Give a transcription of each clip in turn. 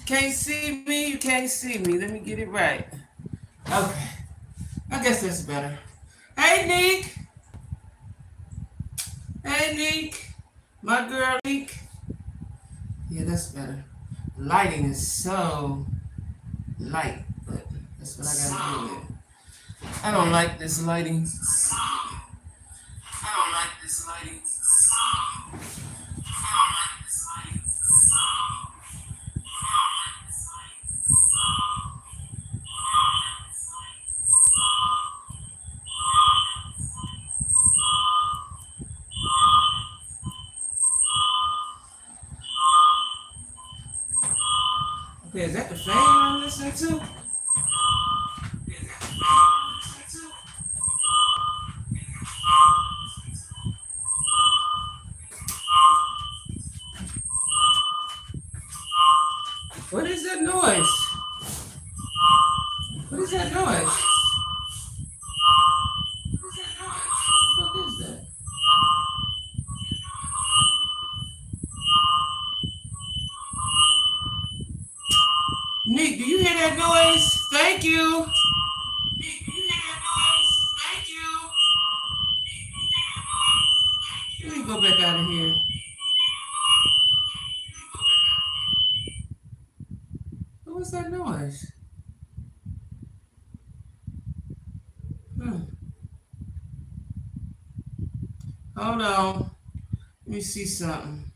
Can't see me, you can't see me. Let me get it right. Okay. I guess that's better. Hey, Nick. Hey, Nick. My girl, Nick. Yeah, that's better. Lighting is so light, but that's what I gotta do with it. I don't like this lighting. I don't like this lighting. Okay, is that the fan I'm listening to? What is that noise? What is that noise? What is that? Nick, do you hear that noise? Thank you. Nick, do you hear that noise? Thank you. Let me go back out of here. What was that noise? Hmm. Hold on. Let me see something.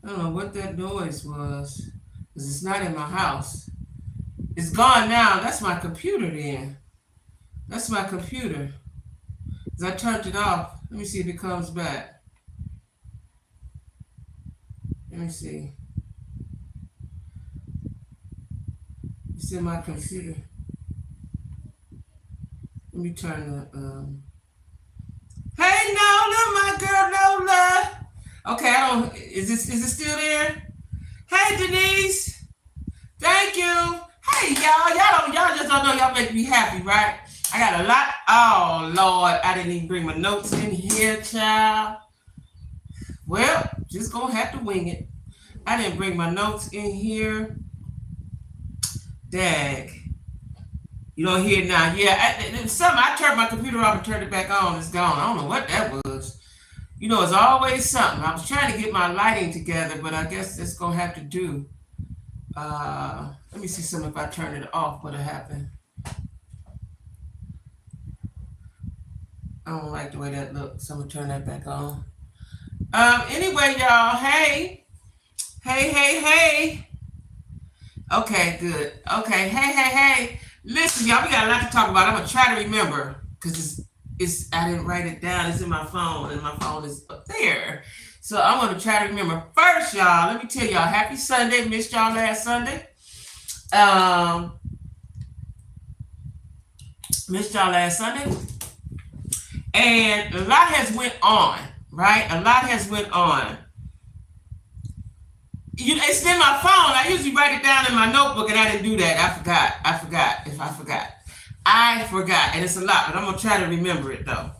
I don't know what that noise was. Because it's not in my house. It's gone now. That's my computer then. That's my computer. Because I turned it off. Let me see if it comes back. Let me see. It's in my computer. Let me turn the Hey Nola, my girl Nola. Okay, I don't is it still there? Hey Denise. Thank you. Hey y'all just don't know y'all make me happy, right? I got a lot. Oh Lord, I didn't even bring my notes in here, child. Well, just gonna have to wing it. I didn't bring my notes in here. Dag. You don't hear it now. Yeah, I turned my computer off and turned it back on. It's gone. I don't know what that was. You know, it's always something. I was trying to get my lighting together, but I guess it's going to have to do. Let me see something if I turn it off, what'll happen. I don't like the way that looks, so I'm going to turn that back on. Anyway, y'all, hey. Hey. Okay, good. Okay, hey. Listen, y'all, we got a lot to talk about. I'm going to try to remember, because I didn't write it down. It's in my phone, and my phone is up there. So I'm going to try to remember. First, y'all, let me tell y'all, happy Sunday. Missed y'all last Sunday. Missed y'all last Sunday. And a lot has went on, right? A lot has went on. It's in my phone. I usually write it down in my notebook, and I didn't do that. I forgot. And it's a lot, but I'm going to try to remember it, though.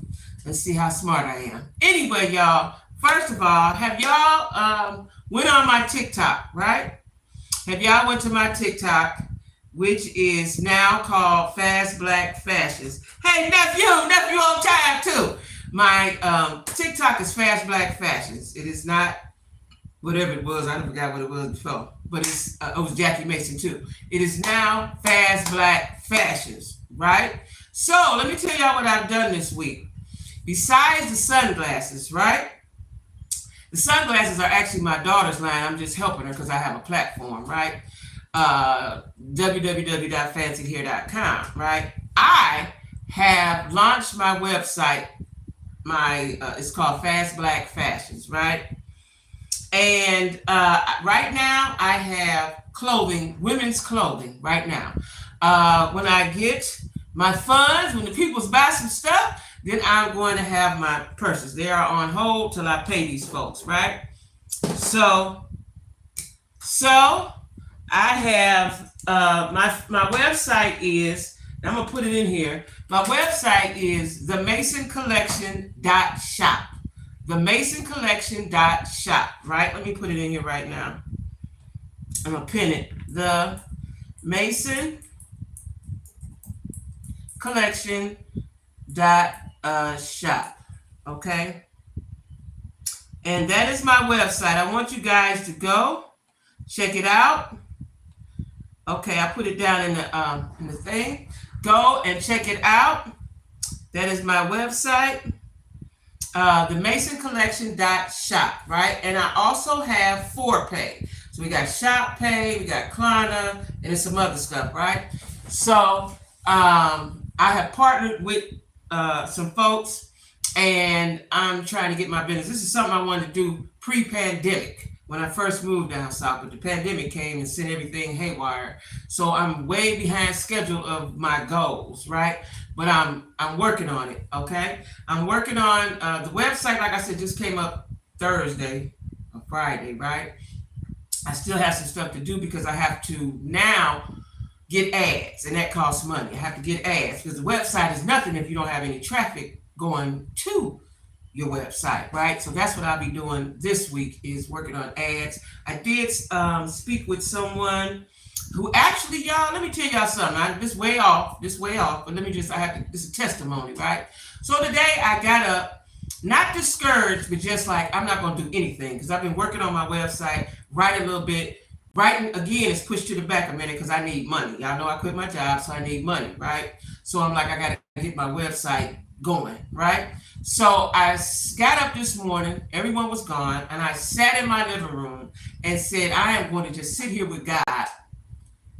Let's see how smart I am. Anyway, y'all, first of all, have y'all went on my TikTok, right? Have y'all went to my TikTok, which is now called Fast Black Fashions. Hey, nephew on time, too. My TikTok is Fast Black Fashions. It is not whatever it was. I forgot what it was before. But it was Jacquie Mason, too. It is now Fast Black Fashions, right? So, let me tell y'all what I've done this week. Besides the sunglasses, right? The sunglasses are actually my daughter's line. I'm just helping her because I have a platform, right? www.fancyhair.com, right? I have launched my website. It's called Fast Black Fashions, right? And right now I have clothing, women's clothing right now. When I get my funds, when the people's buy some stuff, then I'm going to have my purses. They are on hold till I pay these folks, right? So I have my website is, I'm gonna put it in here. My website is themaisoncollection.shop. Right? Let me put it in here right now. I'm gonna pin it. The Mason Collection dot shop. Okay, and that is my website. I want you guys to go check it out. Okay, I put it down in the thing. Go and check it out. That is my website. The Mason Collection dot shop, right? And I also have 4Pay. So we got Shop Pay, we got Klarna, and some other stuff, right? So I have partnered with some folks, and I'm trying to get my business. This is something I wanted to do pre-pandemic when I first moved down south, but the pandemic came and sent everything haywire. So I'm way behind schedule of my goals, right? But I'm working on it, okay? I'm working on the website, like I said, just came up Thursday or Friday, right? I still have some stuff to do because I have to now get ads, and that costs money. I have to get ads because the website is nothing if you don't have any traffic going to your website, right? So that's what I'll be doing this week, is working on ads. I did speak with someone who actually, y'all, let me tell y'all something. This way off, but this is a testimony, right? So today I got up, not discouraged, but just like, I'm not going to do anything because I've been working on my website, writing a little bit. Writing, again, is pushed to the back a minute because I need money. Y'all know I quit my job, so I need money, right? So I'm like, I got to get my website going, right? So I got up this morning, everyone was gone, and I sat in my living room and said, I am going to just sit here with God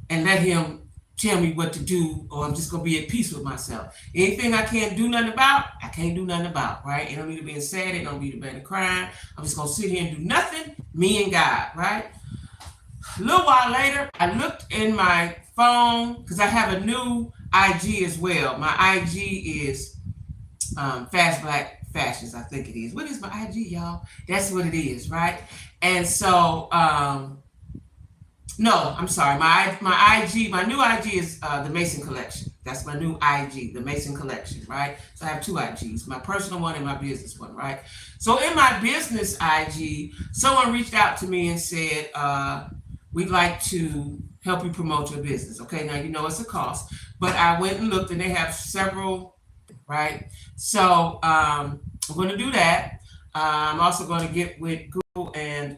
and let him tell me what to do, or I'm just going to be at peace with myself. Anything I can't do nothing about, I can't do nothing about, right? It don't need to be sad, it don't need to be crying. I'm just going to sit here and do nothing, me and God, right? A little while later, I looked in my phone because I have a new IG as well. My IG is Fast Black Fashions, I think it is. What is my IG, y'all? That's what it is, right? And so, no, I'm sorry. My IG, my new IG is the Mason Collection. That's my new IG, the Mason Collection, right? So I have two IGs, my personal one and my business one, right? So in my business IG, someone reached out to me and said, we'd like to help you promote your business. Okay, now you know it's a cost, but I went and looked and they have several, right? So I'm going to do that. I'm also going to get with Google and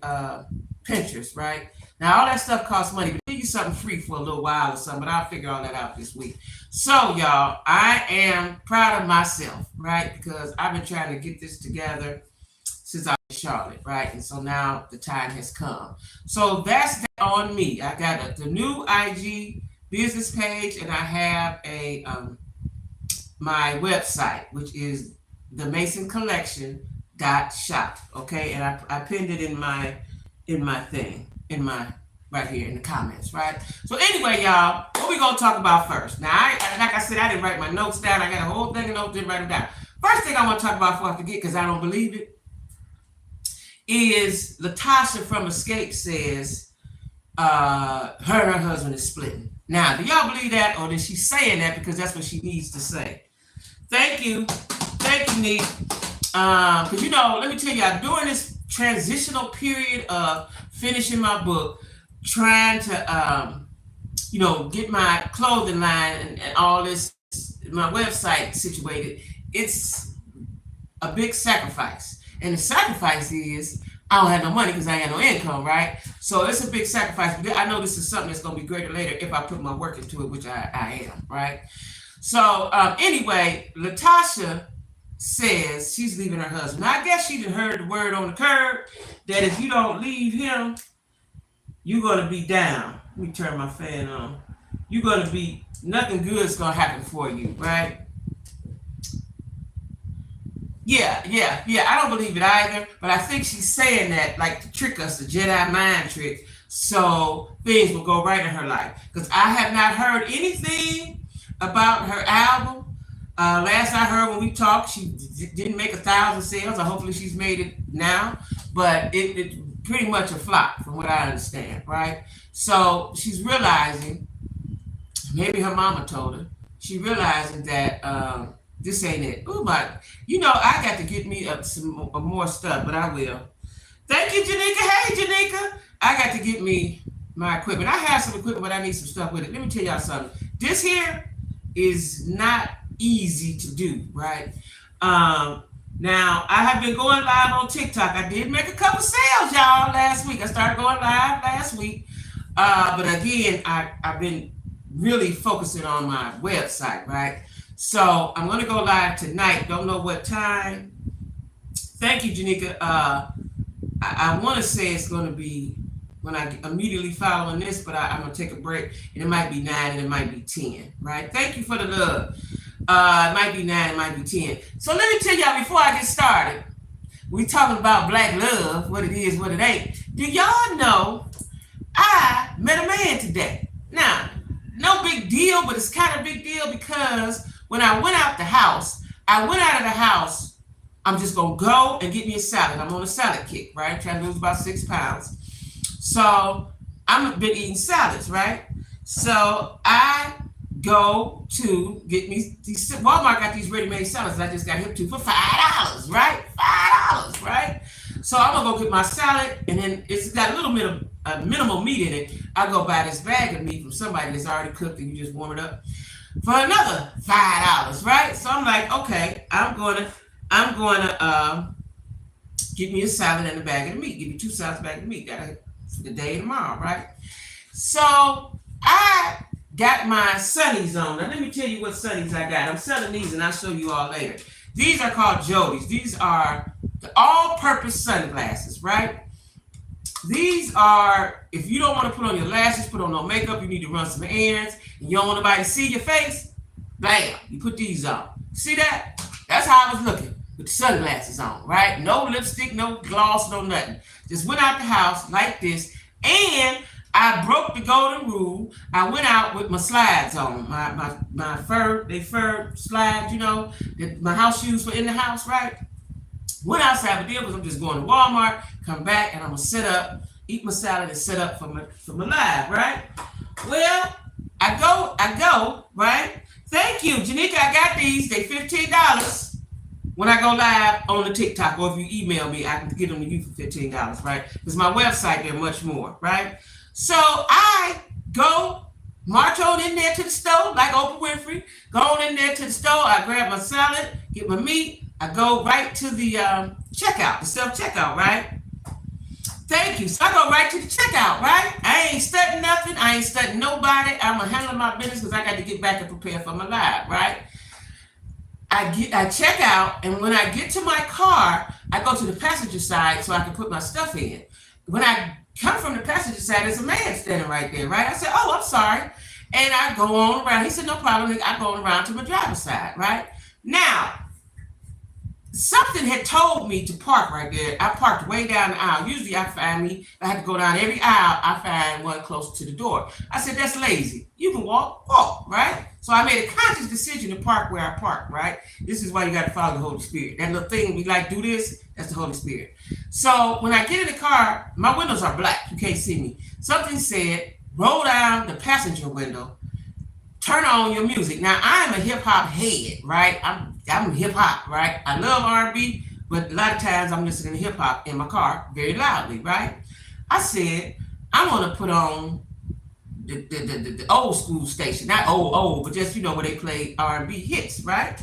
Pinterest, right? Now all that stuff costs money, but give you something free for a little while or something, but I'll figure all that out this week. So y'all, I am proud of myself, right? Because I've been trying to get this together since I was in Charlotte, right? And so now the time has come. So that's on me. I got the new IG business page, and I have a my website, which is the Mason Collection .shop. Okay, and I pinned it in my thing, in my right here in the comments, right? So anyway, y'all, what we gonna talk about first? Now, like I said, I didn't write my notes down. I got a whole thing of notes, didn't write them down. First thing I want to talk about before I forget, because I don't believe it, is Latasha from Escape says her and her husband is splitting. Now, do y'all believe that, or is she saying that because that's what she needs to say? Thank you, Nick. Because let me tell y'all, during this transitional period of finishing my book, trying to get my clothing line and all this, my website situated, it's a big sacrifice. And the sacrifice is I don't have no money because I ain't got no income, right? So it's a big sacrifice. But I know this is something that's going to be greater later if I put my work into it, which I am, right? So anyway, Latasha says she's leaving her husband. Now, I guess she done heard the word on the curb that if you don't leave him, you're going to be down. Let me turn my fan on. You're going to be, nothing good is going to happen for you, right? Yeah. I don't believe it either, but I think she's saying that like to trick us, the Jedi mind trick, so things will go right in her life. Because I have not heard anything about her album. Last I heard when we talked, she didn't make 1,000 sales. Hopefully she's made it now, but it pretty much a flop from what I understand, right? So she's realizing, maybe her mama told her, she realizing that this ain't it. Oh my, I got to get me up some more stuff, but I will. Thank you, Janika. Hey, Janika. I got to get me my equipment. I have some equipment, but I need some stuff with it. Let me tell y'all something. This here is not easy to do, right? Now I have been going live on TikTok. I did make a couple sales, y'all, last week. I started going live last week. But again, I've been really focusing on my website, right? So I'm gonna go live tonight. Don't know what time. Thank you, Janika. I want to say it's going to be when I immediately following this, but I'm going to take a break, and it might be 9 and it might be 10, right? Thank you for the love. It might be 9, it might be 10. So let me tell y'all before I get started, we talking about black love, what it is, what it ain't. Do y'all know I met a man today? Now, no big deal, but it's kind of big deal because when I went out of the house, I'm just going to go and get me a salad. I'm on a salad kick, right? Trying to lose about 6 pounds. So I've been eating salads, right? So I go to get me these, Walmart got these ready-made salads that I just got hip to for $5, right? $5, right? So I'm going to go get my salad, and then it's got a little bit of minimal meat in it. I go buy this bag of meat from somebody that's already cooked and you just warm it up for another $5, right? So I'm like, okay, I'm going to get me a salad and a bag of meat. Give me 2 salads, bag of meat. Got it for the day tomorrow, right? So I got my sunnies on. Now let me tell you what sunnies I got. I'm selling these and I'll show you all later. These are called Jodies. These are the all-purpose sunglasses, right? These are, if you don't want to put on your lashes, put on no makeup, you need to run some errands, and you don't want nobody to see your face, bam, you put these on. See that? That's how I was looking with the sunglasses on, right? No lipstick, no gloss, no nothing. Just went out the house like this, and I broke the golden rule. I went out with my slides on, my fur slides, you know, my house shoes for in the house, right? Went outside, but deal was I'm just going to Walmart, come back, and I'm gonna set up, eat my salad, and set up for my live, right? Well, I go, right? Thank you, Janika. I got these. They $15 when I go live on the TikTok, or if you email me, I can get them to you for $15, right? Because my website, they're much more, right? So I go march on in there to the store, like Oprah Winfrey. Go on in there to the store. I grab my salad, get my meat. I go right to the checkout, the self-checkout, right? Thank you. So I go right to the checkout, right? I ain't studying nothing. I ain't studying nobody. I'm going to handle my business because I got to get back and prepare for my live, right? I check out, and when I get to my car, I go to the passenger side so I can put my stuff in. When I come from the passenger side, there's a man standing right there, right? I said, oh, I'm sorry. And I go on around. He said, no problem. I go on around to my driver's side, right? Now, something had told me to park right there. I parked way down the aisle. Usually I had to go down every aisle. I find one close to the door. I said, that's lazy. You can walk, right? So I made a conscious decision to park where I park, right? This is why you got to follow the Holy Spirit. That little thing we like, do this, that's the Holy Spirit. So when I get in the car, my windows are black. You can't see me. Something said, roll down the passenger window, turn on your music. Now, I'm a hip-hop head, right? I'm hip-hop, right? I love R&B, but a lot of times I'm listening to hip-hop in my car very loudly, right? I said, I'm going to put on the old school station. Not old, but just, you know, where they play R&B hits, right?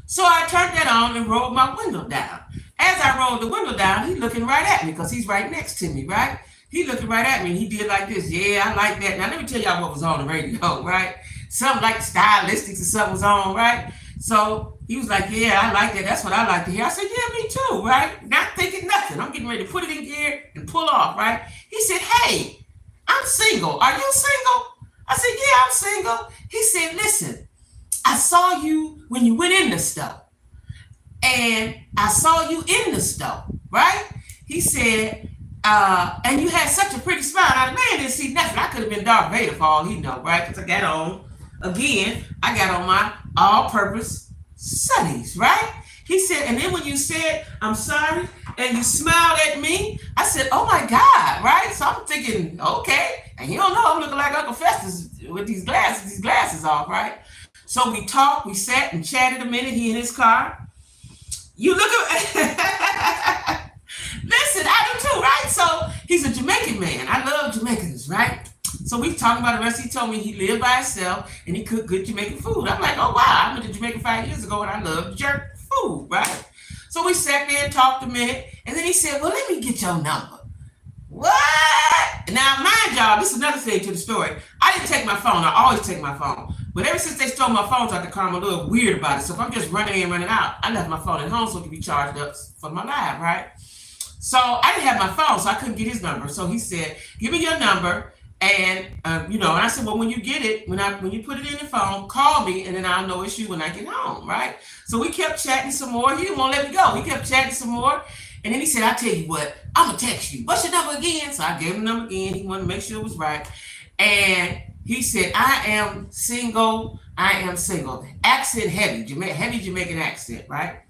So I turned that on and rolled my window down. As I rolled the window down, he's looking right at me because he's right next to me, right? He looking right at me, and he did like this. Yeah, I like that. Now, let me tell y'all what was on the radio, right? Something like Stylistics or something was on, right? So he was like, yeah, I like that. That's what I like to hear. I said, yeah, me too, right? Not thinking nothing. I'm getting ready to put it in gear and pull off, right? He said, hey, I'm single. Are you single? I said, yeah, I'm single. He said, listen, I saw you when you went in the store. And I saw you in the store, right? He said, and you had such a pretty smile. Now, the man didn't see nothing. I could have been Darth Vader for all he know, right? Because I got on my all-purpose sunnies, right? He said, and then when you said, I'm sorry, and you smiled at me, I said, oh my God, right? So I'm thinking, okay. And you don't know, I'm looking like Uncle Festus with these glasses off, right? So we talked, we sat and chatted a minute, he in his car. You look at, let Listen, I do too, right? So he's a Jamaican man. I love Jamaicans, right? So we talking about the rest. He told me he lived by himself and he cooked good Jamaican food. I'm like, oh wow, I went to Jamaica 5 years ago and I love jerk food, right? So we sat there and talked a minute, and then he said, well, let me get your number. What? Now, mind y'all, this is another thing to the story. I didn't take my phone. I always take my phone. But ever since they stole my phone, so I become a little weird about it. So if I'm just running in, running out, I left my phone at home so it could be charged up for my live, right? So I didn't have my phone, so I couldn't get his number. So he said, give me your number. And, and I said, well, when you get it, when you put it in your phone, call me, and then I'll know it's you when I get home, right? So we kept chatting some more. He didn't want to let me go. We kept chatting some more. And then he said, I'll tell you what, I'm going to text you. What's your number again? So I gave him the number again. He wanted to make sure it was right. And he said, I am single. Accent heavy, heavy Jamaican accent, right?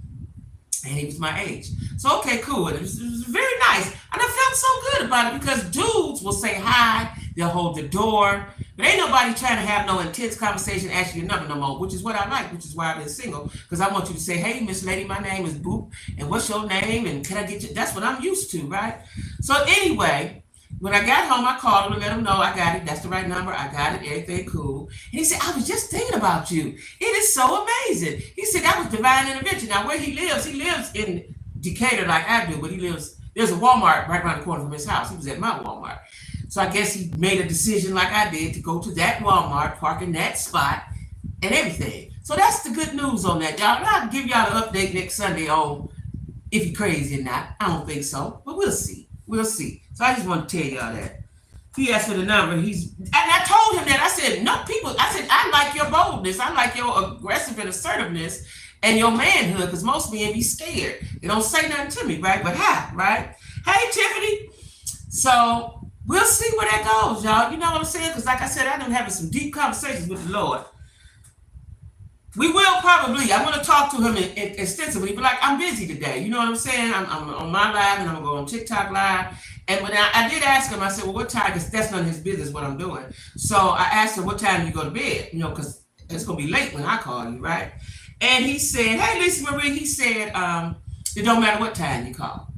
And he was my age. So, okay, cool. It was very nice. And I felt so good about it because dudes will say hi. They'll hold the door. But ain't nobody trying to have no intense conversation, ask you your number no more, which is what I like, which is why I've been single. Because I want you to say, hey, Miss Lady, my name is Boop. And what's your name? And can I get you? That's what I'm used to, right? So anyway, when I got home, I called him to let him know I got it. That's the right number. I got it. Everything cool. And he said, I was just thinking about you. It is so amazing. He said, that was divine intervention. Now, where he lives in Decatur like I do, but there's a Walmart right around the corner from his house. He was at my Walmart. So I guess he made a decision like I did to go to that Walmart, park in that spot, and everything. So that's the good news on that, y'all. And I'll give y'all an update next Sunday on if you're crazy or not. I don't think so, but we'll see. We'll see. So I just want to tell y'all that. He asked for the number. And I told him that. I said, no, I like your boldness. I like your aggressive and assertiveness and your manhood, because most men be scared. They don't say nothing to me, right? But hi, right? Hey, Tiffany. So we'll see where that goes, y'all. You know what I'm saying? Because like I said, I've been having some deep conversations with the Lord. We will probably, I'm going to talk to him extensively, but like I'm busy today. You know what I'm saying? I'm on my live and I'm going to go on TikTok live. And when I did ask him, I said, well, what time? Because that's none of his business what I'm doing. So I asked him, what time do you go to bed? Because it's going to be late when I call you, right? And he said, hey, Lisa Marie, he said, it don't matter what time you call.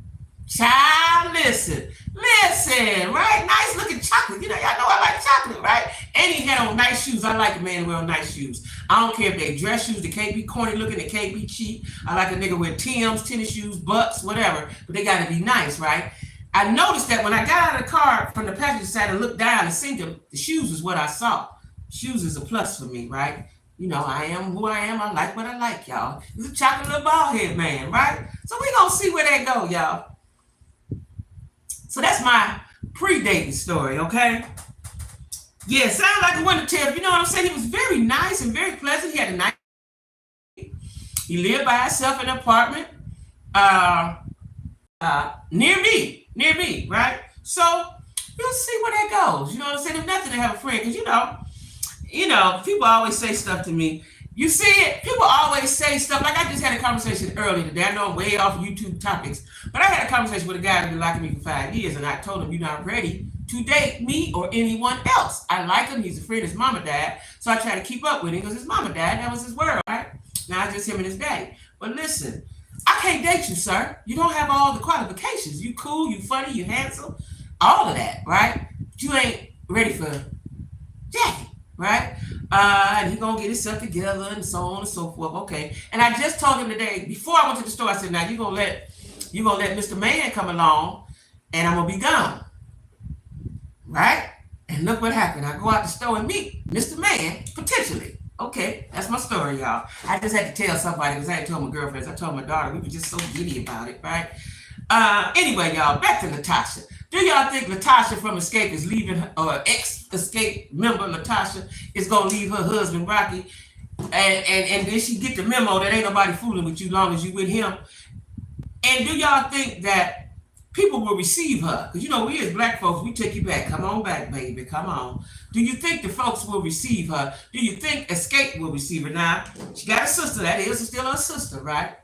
Child, listen, right? Nice looking chocolate. Y'all know I like chocolate, right? And he had on nice shoes. I like a man to wear nice shoes. I don't care if they dress shoes. They can't be corny looking. They can't be cheap. I like a nigga with Tim's, tennis shoes, Bucks, whatever. But they got to be nice, right? I noticed that when I got out of the car from the passenger side and looked down and seen them, the shoes is what I saw. Shoes is a plus for me, right? I am who I am. I like what I like, y'all. He's a chocolate little bald head man, right? So we gonna see where that go, y'all. So that's my pre-dating story, okay? Yeah, sound like a winter tale. You know what I'm saying? He was very nice and very pleasant. He had a nice. He lived by himself in an apartment near me, right? So we'll see where that goes. You know what I'm saying? If nothing, to have a friend, because people always say stuff to me. You see it? People always say stuff. Like I just had a conversation earlier today. I know I'm way off YouTube topics, but I had a conversation with a guy who's been liking me for 5 years, and I told him, you're not ready to date me or anyone else. I like him. He's a friend. His mama died, so I try to keep up with him because his mama died. That was his world, right? Now it's just him and his daddy. But listen, I can't date you, sir. You don't have all the qualifications. You cool, you funny, you handsome, all of that, right? But you ain't ready for Jacquie. Right? And he gonna get himself together and so on and so forth. Okay. And I just told him today, before I went to the store, I said, now you're gonna let Mr. Man come along and I'm gonna be gone. Right? And look what happened. I go out the store and meet Mr. Man, potentially. Okay, that's my story, y'all. I just had to tell somebody because I ain't told my girlfriends. I told my daughter. We were just so giddy about it, right? Anyway, y'all, back to Natasha. Do y'all think Natasha from Escape is leaving, or ex-Escape member Natasha is going to leave her husband, Rocky? And then she get the memo that ain't nobody fooling with you long as you with him? And do y'all think that people will receive her? Because, we as black folks, we take you back. Come on back, baby. Come on. Do you think the folks will receive her? Do you think Escape will receive her? Now, she got a sister. That is still her sister, right?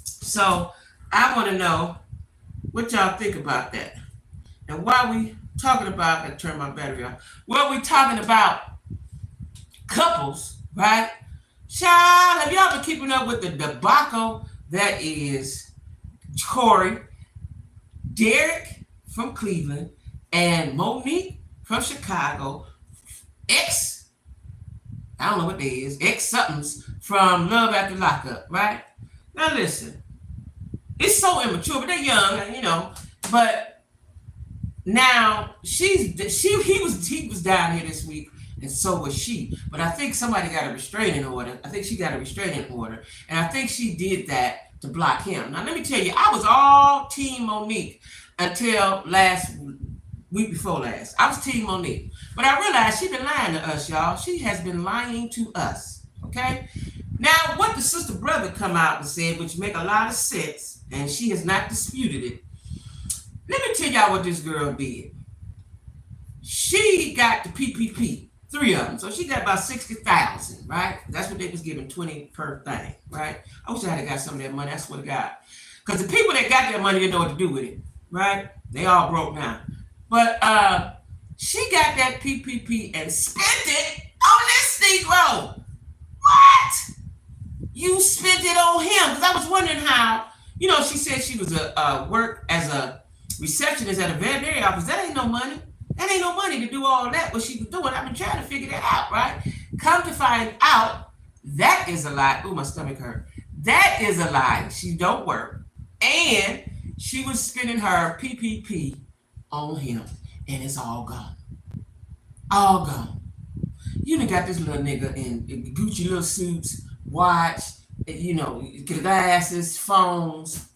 So I want to know what y'all think about that. And while we talking about, I turn my battery off. While we talking about couples, right? Child, have y'all been keeping up with the debacle that is Corey Derek from Cleveland, and Monique from Chicago, X, I don't know what they is, X somethings from Love After Lockup, right? Now listen, it's so immature, but they're young, you know. But now he was down here this week, and so was she. But I think somebody got a restraining order. I think she got a restraining order, and I think she did that to block him. Now let me tell you, I was all Team Monique until last week before last. I was Team Monique, but I realized she been lying to us, y'all. She has been lying to us. Okay. Now, what the sister brother come out and said, which make a lot of sense, and she has not disputed it. Let me tell y'all what this girl did. She got the PPP, 3 of them. So she got about 60,000, right? That's what they was giving, 20 per thing, right? I wish I had got some of that money. I swear to God. Because the people that got that money didn't know what to do with it, right? They all broke now. But she got that PPP and spent it on this Negro. What? You spent it on him? Because I was wondering how, you know, she said she was work as a receptionist at a veterinary office. That ain't no money. That ain't no money to do all that, what she was doing. I've been trying to figure that out, right? Come to find out, that is a lie. Ooh, my stomach hurt. That is a lie. She don't work. And she was spending her PPP on him. And it's all gone. All gone. You done got this little nigga in Gucci little suits, watch, you know, glasses, phones.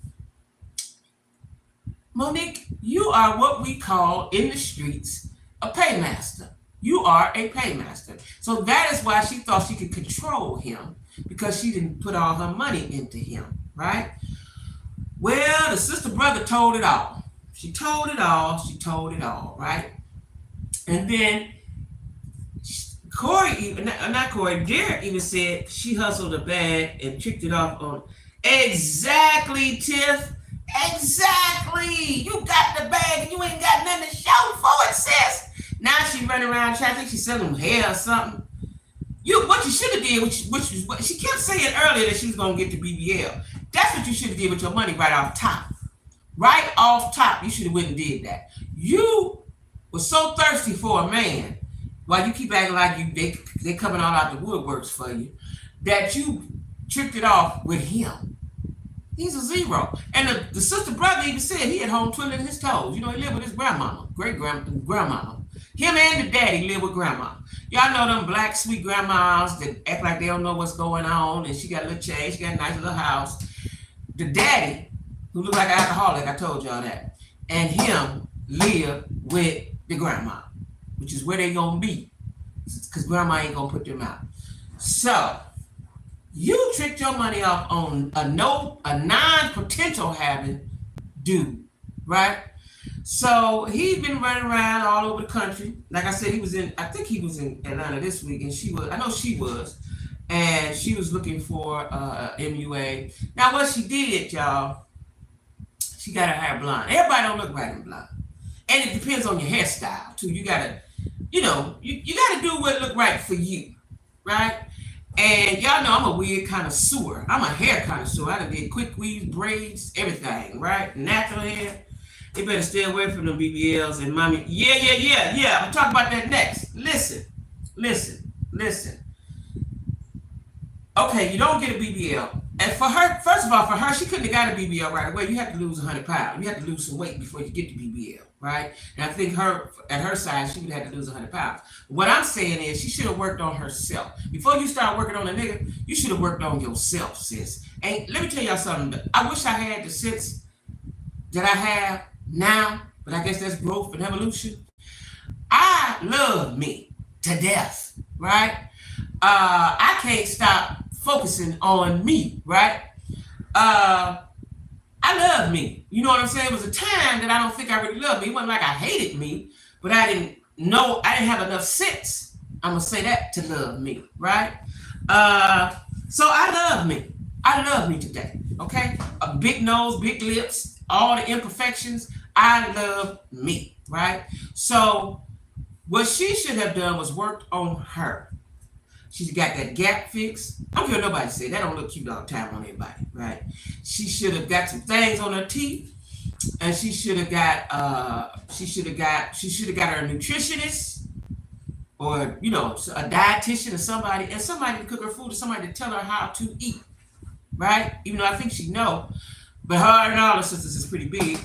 Monique, you are what we call in the streets a paymaster. You are a paymaster. So that is why she thought she could control him, because she didn't put all her money into him, right? Well, the sister brother told it all. She told it all. She told it all, right? And then Derek even said she hustled a bag and tricked it off on. Exactly, Tiff. Exactly. You got the bag and you ain't got nothing to show for it, sis. Now she running around trying to think she's selling hair or something. What you should have did, which was what she kept saying earlier, that she was gonna get the BBL. That's what you should have did with your money right off top. Right off top, you should have went and did that. You were so thirsty for a man, while you keep acting like they coming all out the woodworks for you, that you tricked it off with him. He's a zero. And the sister brother even said he at home twiddling his toes. You know, he lived with his grandmama, grandmama. Him and the daddy live with grandma. Y'all know them black sweet grandmas that act like they don't know what's going on, and she got a little change, she got a nice little house. The daddy, who looked like an alcoholic, I told y'all that, and him live with the grandma, which is where they gonna be, because grandma ain't gonna put them out. So you tricked your money off on a non-potential having dude, right? So he's been running around all over the country. Like I said, I think he was in Atlanta this week, and I know she was, and she was looking for MUA. Now what she did, y'all, she got her hair blonde. Everybody don't look right in blonde. And it depends on your hairstyle too. You gotta, you gotta do what look right for you, right? And y'all know I'm a wig connoisseur. I'm a hair connoisseur. I done did quick weaves, braids, everything, right? Natural hair. You better stay away from the BBLs and mommy. Yeah. We'll talk about that next. Listen. Okay, you don't get a BBL. And for her, first of all, she couldn't have got a BBL right away. You have to lose 100 pounds. You have to lose some weight before you get the BBL, right? And I think at her size, she would have to lose 100 pounds. What I'm saying is she should have worked on herself. Before you start working on a nigga, you should have worked on yourself, sis. And let me tell y'all something. I wish I had the sense that I have now, but I guess that's growth and evolution. I love me to death, right? I can't stop focusing on me, right? I love me. You know what I'm saying? It was a time that I don't think I really loved me. It wasn't like I hated me, but I didn't have enough sense, I'm gonna say that, to love me, right? So I love me. I love me today, okay? A big nose, big lips, all the imperfections. I love me, right? So what she should have done was worked on her. She's got that gap fixed. I don't care what nobody say. That don't look cute all the time on anybody, right? She should have got some things on her teeth. and she should have got her nutritionist, or a dietitian, or somebody to cook her food, or somebody to tell her how to eat, right? Even though I think she know, but her and all her sisters is pretty big.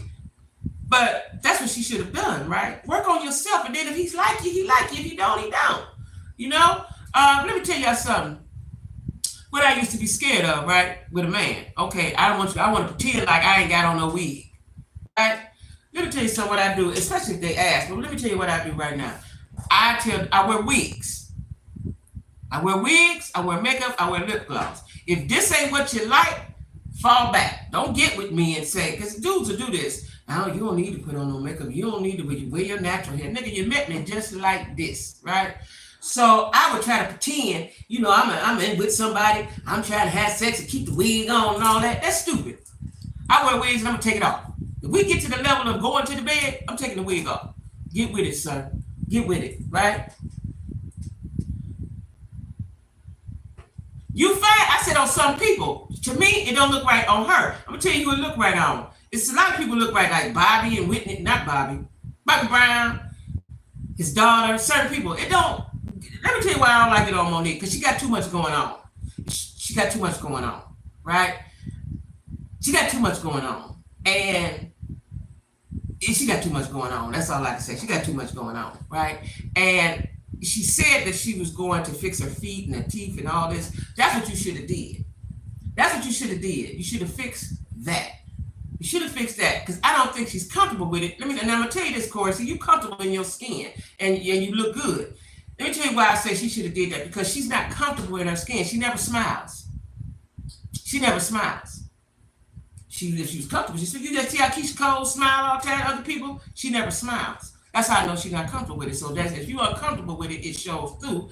But that's what she should have done, right? Work on yourself, and then if he's like you, he like you. If he don't, he don't. Let me tell y'all something. What I used to be scared of, right, with a man. Okay, I want to pretend like I ain't got on no wig, right? Let me tell you something. What I do, especially if they ask. But let me tell you what I do right now. I wear wigs. I wear makeup. I wear lip gloss. If this ain't what you like, fall back. Don't get with me and say, because dudes will do this. Now, you don't need to put on no makeup. You don't need to wear your natural hair. Nigga, you met me just like this, right? So I would try to pretend, I'm in with somebody. I'm trying to have sex and keep the wig on and all that. That's stupid. I wear wigs and I'm going to take it off. If we get to the level of going to the bed, I'm taking the wig off. Get with it, sir. Get with it, right? You find, I said on some people, to me, it don't look right on her. I'm going to tell you who it look right on. It's a lot of people look right, like Bobby and Whitney, not Bobby Brown, his daughter, certain people. It don't. Let me tell you why I don't like it on Monique, because she got too much going on. She got too much going on, right? She got too much going on. And she got too much going on. That's all I can say. She got too much going on, right? And she said that she was going to fix her feet and her teeth and all this. That's what you should have did. That's what you should have did. You should have fixed that. You should have fixed that, because I don't think she's comfortable with it. And I'm going to tell you this, Corey. So you comfortable in your skin and you look good. Let me tell you why I say she should have did that, because she's not comfortable in her skin. She never smiles. She never smiles. If she was comfortable, you just see how Keisha Cole smile all the time to other people? She never smiles. That's how I know she's not comfortable with it. So if you are comfortable with it, it shows through.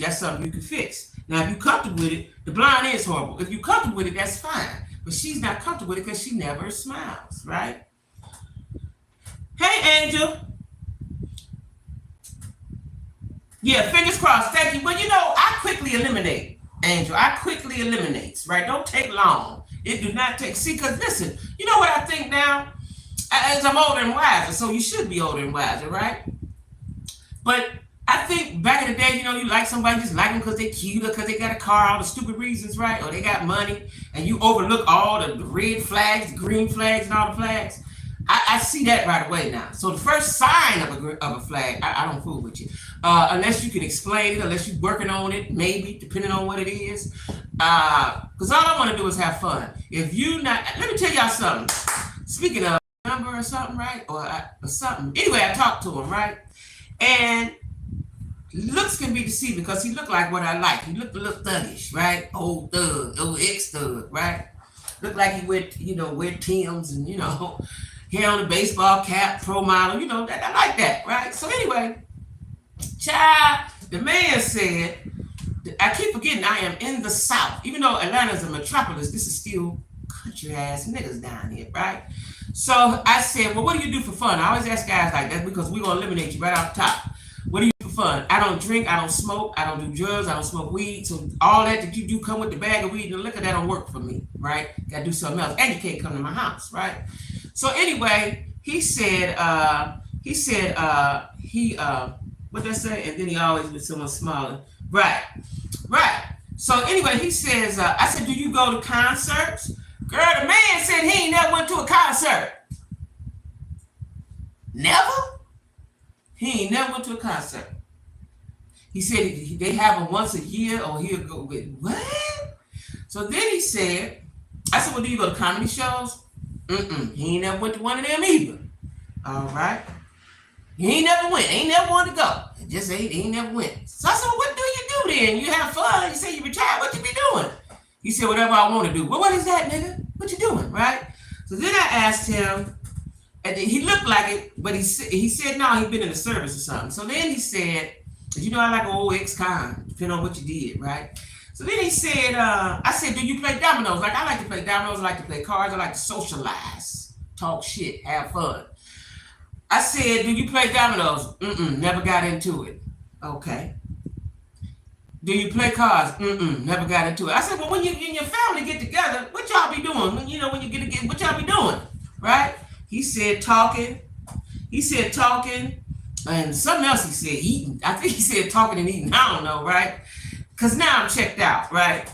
That's something you can fix. Now, if you're comfortable with it, the blonde is horrible. If you're comfortable with it, that's fine. But she's not comfortable with it because she never smiles, right? Hey, Angel. Yeah, fingers crossed. Thank you. But I quickly eliminate, Angel. I quickly eliminate, right? Don't take long. It do not take. See, because listen, you know what I think now? As I'm older and wiser, so you should be older and wiser, right? But I think back in the day, you like somebody, just like them because they're cute or because they got a car, all the stupid reasons, right? Or they got money, and you overlook all the red flags, the green flags, and all the flags. I see that right away now. So the first sign of a flag, I don't fool with you. Unless you can explain it, unless you're working on it, maybe, depending on what it is. Because all I want to do is have fun. If you not, let me tell y'all something. Speaking of number or something, right? Or something. Anyway, I talked to him, right? And looks can be deceiving because he looked like what I like. He looked a little thuggish, right? Old thug, old ex-thug, right? Looked like he wear Timbs and, hair on a baseball cap, pro model, that I like that, right? So anyway, child, the man said, I keep forgetting I am in the South. Even though Atlanta's a metropolis, this is still country ass niggas down here, right? So I said, well, what do you do for fun? I always ask guys like that because we're going to eliminate you right off the top. What do you do for fun? I don't drink, I don't smoke, I don't do drugs, I don't smoke weed. So all that you do come with the bag of weed and the liquor, that don't work for me, right? Got to do something else. And you can't come to my house, right? So anyway, he said, what did I say? And then he always with someone smiling. Right. So anyway, he says, I said, do you go to concerts? Girl, the man said he ain't never went to a concert. Never? He ain't never went to a concert. He said they have them once a year, or he'll go with, what? So then he said, I said, well, do you go to comedy shows? He ain't never went to one of them either. All right. He ain't never went. Ain't never wanted to go. He ain't never went. So I said, well, what do you do then? You have fun. You say you retired. What you be doing? He said, whatever I want to do. Well, what is that, nigga? What you doing, right? So then I asked him, and he looked like it, but he said, no, he'd been in the service or something. So then he said, I like an old ex-con, depending on what you did, right? So then he said, I said, do you play dominoes? Like, I like to play dominoes. I like to play cards. I like to socialize, talk shit, have fun. I said, do you play dominoes? Never got into it. Okay. Do you play cards? Never got into it. I said, well, when you and your family get together, what y'all be doing? When you get what y'all be doing, right? He said talking. He said talking, and something else he said eating. I think he said talking and eating. I don't know, right? Because now I'm checked out, right?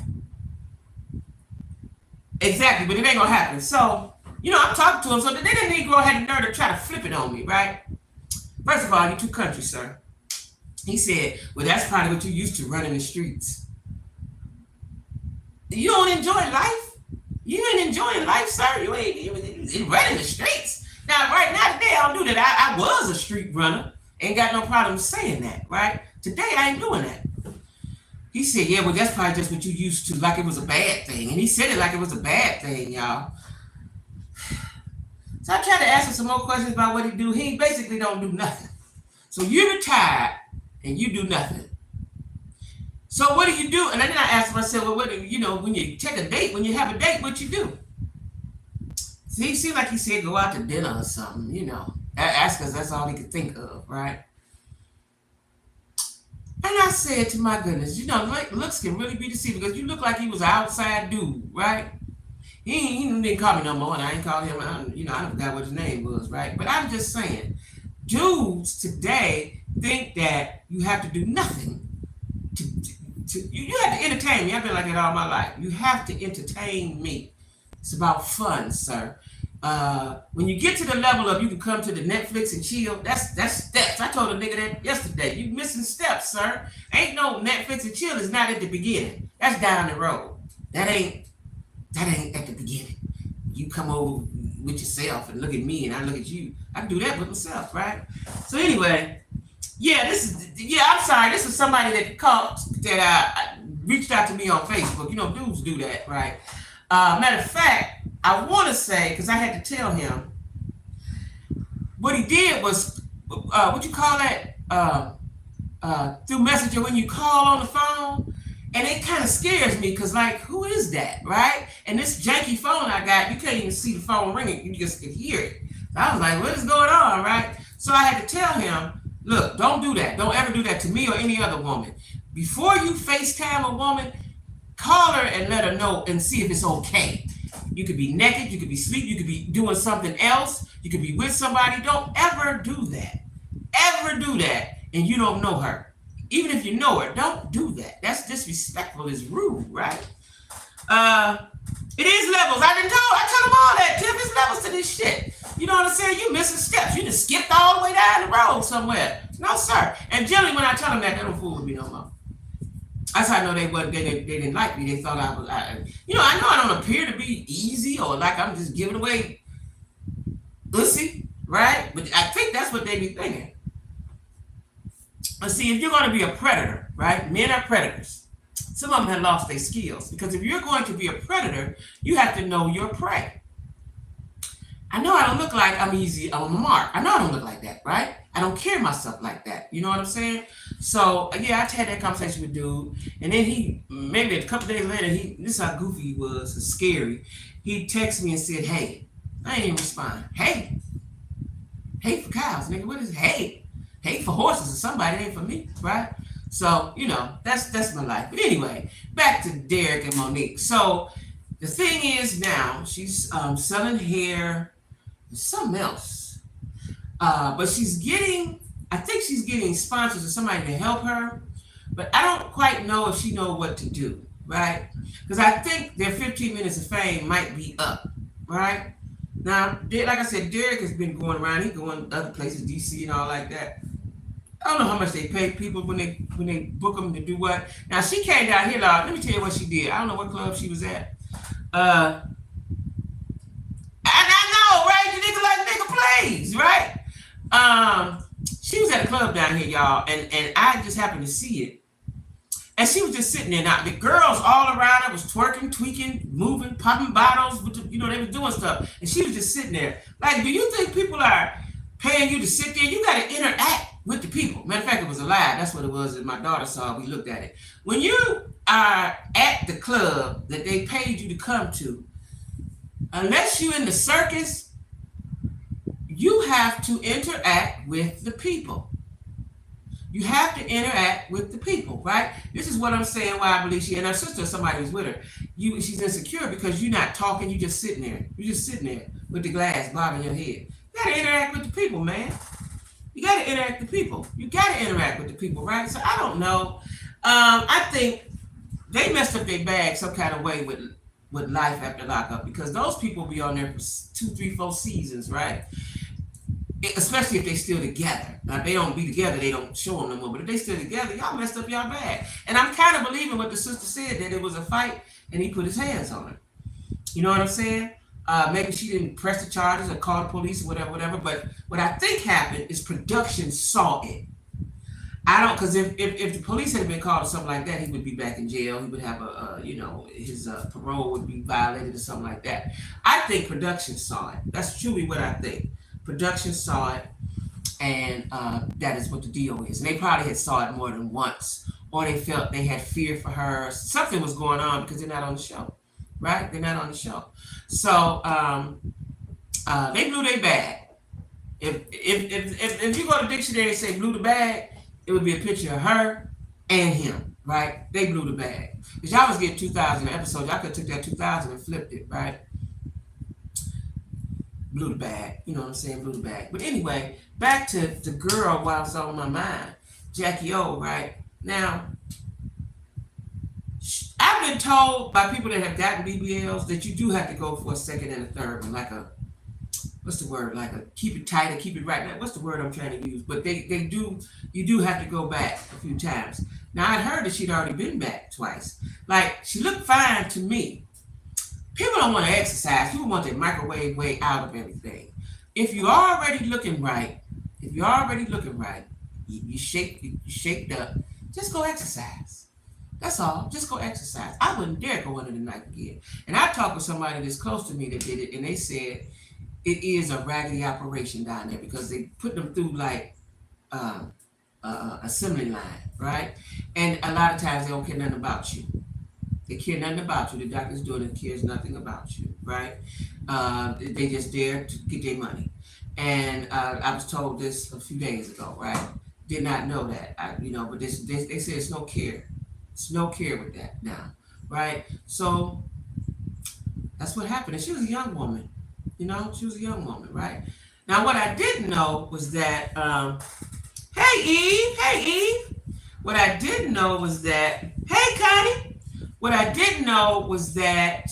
Exactly, but it ain't gonna happen. So, I'm talking to him. So the nigga Negro had the nerve to try to flip it on me, right? First of all, you too country, sir. He said, well, that's probably what you used to running the streets. You don't enjoy life? You ain't enjoying life, sir. You ain't running the streets. Now, right now, today, I don't do that. I was a street runner. Ain't got no problem saying that, right? Today, I ain't doing that. He said, yeah, well, that's probably just what you used to, like it was a bad thing. And he said it like it was a bad thing, y'all. So I tried to ask him some more questions about what he do. He basically don't do nothing. So you're retired and you do nothing. So what do you do? And then I asked him, I said, well, what do when you take a date, when you have a date, what you do? So he seemed like he said go out to dinner or something, Ask us, that's all he could think of, right? And I said, to my goodness, looks can really be deceiving because you look like he was an outside dude, right? He didn't call me no more, and I ain't called him. I forgot what his name was, right? But I'm just saying, dudes today think that you have to do nothing. You have to entertain me. I've been like that all my life. You have to entertain me. It's about fun, sir. When you get to the level of you can come to the Netflix and chill, that's steps. I told a nigga that yesterday. You missing steps, sir. Ain't no Netflix and chill is not at the beginning. That's down the road. That ain't at the beginning. You come over with yourself and look at me and I look at you. I can do that with myself, right? So anyway, I'm sorry. This is somebody that reached out to me on Facebook. Dudes do that, right? Matter of fact, I want to say, because I had to tell him, what he did was, what you call that? Through Messenger when you call on the phone. And it kind of scares me because, like, who is that, right? And this janky phone I got, you can't even see the phone ringing. You just can hear it. So I was like, what is going on, right? So I had to tell him, look, don't do that. Don't ever do that to me or any other woman. Before you FaceTime a woman, call her and let her know and see if it's okay. You could be naked. You could be asleep. You could be doing something else. You could be with somebody. Don't ever do that. Ever do that and you don't know her. Even if you know her, don't do that. That's disrespectful. It's rude, right? It is levels. I tell them all that. Tiff, it's levels to this shit. You know what I'm saying? You missing steps. You just skipped all the way down the road somewhere. No, sir. And generally, when I tell them that, they don't fool with me no more. That's how I know they didn't like me. They thought I was, I know I don't appear to be easy or like I'm just giving away pussy, right? But I think that's what they be thinking. But see, if you're going to be a predator, right? Men are predators. Some of them have lost their skills because if you're going to be a predator, you have to know your prey. I know I don't look like I'm easy on the mark. I know I don't look like that, right? I don't carry myself like that. You know what I'm saying? So, yeah, I had that conversation with dude. And then he, maybe a couple days later, this is how goofy he was, it's scary. He texted me and said, hey. I ain't even respond. Hey. Hey for cows, nigga. What is hey? Hey for horses or somebody, it ain't for me, right? So, that's my life. But anyway, back to Derek and Monique. So the thing is now, she's selling hair, something else. But I think she's getting sponsors or somebody to help her. But I don't quite know if she knows what to do, right? Because I think their 15 minutes of fame might be up, right? Now, like I said, Derek has been going around. He's going other places, DC and all like that. I don't know how much they pay people when they book them to do what. Now, she came down here, let me tell you what she did. I don't know what club she was at. And I know, right? You nigga like nigga plays, right? She was at a club down here, y'all, and I just happened to see it. And she was just sitting there. Now, the girls all around her was twerking, tweaking, moving, popping bottles. They were doing stuff. And she was just sitting there. Like, do you think people are paying you to sit there? You got to interact with the people. Matter of fact, it was a lie. That's what it was that my daughter saw. We looked at it. When you are at the club that they paid you to come to, unless you're in the circus, you have to interact with the people. You have to interact with the people, right? This is what I'm saying why I believe she and her sister or somebody was with her. She's insecure because you're not talking, you're just sitting there. You're just sitting there with the glass bobbing your head. You gotta interact with the people, man. You gotta interact with the people. You gotta interact with the people, right? So I don't know. I think they messed up their bag some kind of way with life after lockup because those people be on there for 2, 3, 4 seasons, right? Especially if they still together. Now, if they don't be together, they don't show them no more. But if they still together, y'all messed up y'all bag. And I'm kind of believing what the sister said, that it was a fight and he put his hands on her. You know what I'm saying? Maybe she didn't press the charges or call the police or whatever. But what I think happened is production saw it. I don't, because if the police had been called or something like that, he would be back in jail. He would have his parole would be violated or something like that. I think production saw it. That's truly what I think. Production saw it, and that is what the deal is. And they probably had saw it more than once, or they felt they had fear for her. Something was going on because they're not on the show, right? They're not on the show. So they blew their bag. If you go to dictionary and say blew the bag, it would be a picture of her and him, right? They blew the bag. Because y'all was getting 2,000 episodes. Y'all could have took that 2,000 and flipped it, right? Blew the bag. You know what I'm saying? Blew the bag. But anyway, back to the girl while it's on my mind. Jacquie O, right? Now, I've been told by people that have gotten BBLs that you do have to go for a second and a third one, like a, what's the word? Like a keep it tight or keep it right. Now, what's the word I'm trying to use? But you do have to go back a few times. Now, I'd heard that she'd already been back twice. Like, she looked fine to me. People don't want to exercise. People want their microwave way out of everything. If you're already looking right, you shaped up, just go exercise. That's all. Just go exercise. I wouldn't dare go under the knife again. And I talked with somebody that's close to me that did it, and they said it is a raggedy operation down there because they put them through like assembly line, right? And a lot of times they don't care nothing about you. They care nothing about you. The doctor's doing it cares nothing about you, right? They just there to get their money. And I was told this a few days ago, right? Did not know that, but they say it's no care. It's no care with that now, right? So that's what happened. And she was a young woman, she was a young woman, right? Now, what I didn't know was that, hey Eve. What I didn't know was that, hey Connie. What I didn't know was that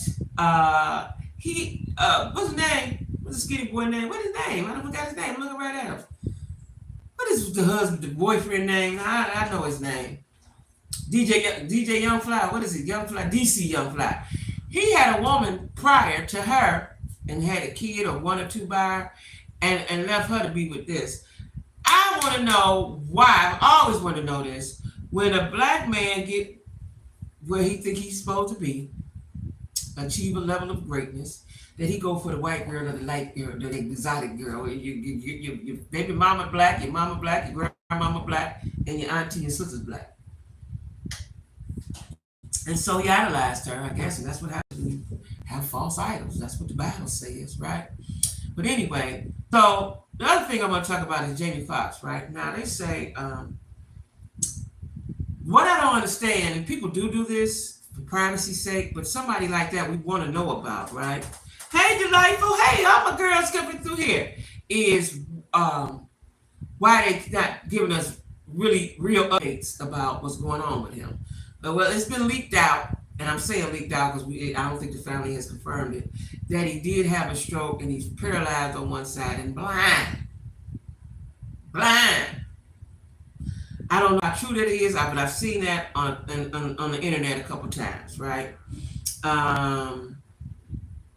he, what's his name? What's the skinny boy name? What's his name? I don't forgot his name. I'm looking right at him. What is the husband, the boyfriend name? I know his name. DJ Young Fly. What is it? Young Fly, DC Young Fly. He had a woman prior to her and had a kid or 1 or 2 by her and left her to be with this. I want to know why. I always want to know this. When a black man get where he think he's supposed to be, achieve a level of greatness, that he go for the white girl or the light girl, the exotic girl. Your baby mama black, your mama black, your grandmama black, and your auntie and sister's black. And so he idolized her, I guess, and that's what happens when you have false idols. That's what the Bible says, right? But anyway, so the other thing I'm going to talk about is Jamie Foxx, right? Now, they say, what I don't understand, and people do this for privacy's sake, but somebody like that we want to know about, right? Hey, Delightful. Hey, all my girls coming through here. Is why they not giving us really real updates about what's going on with him. Well, it's been leaked out, and I'm saying leaked out because I don't think the family has confirmed it, that he did have a stroke and he's paralyzed on one side and blind. I don't know how true that is, but I've seen that on the internet a couple times, right?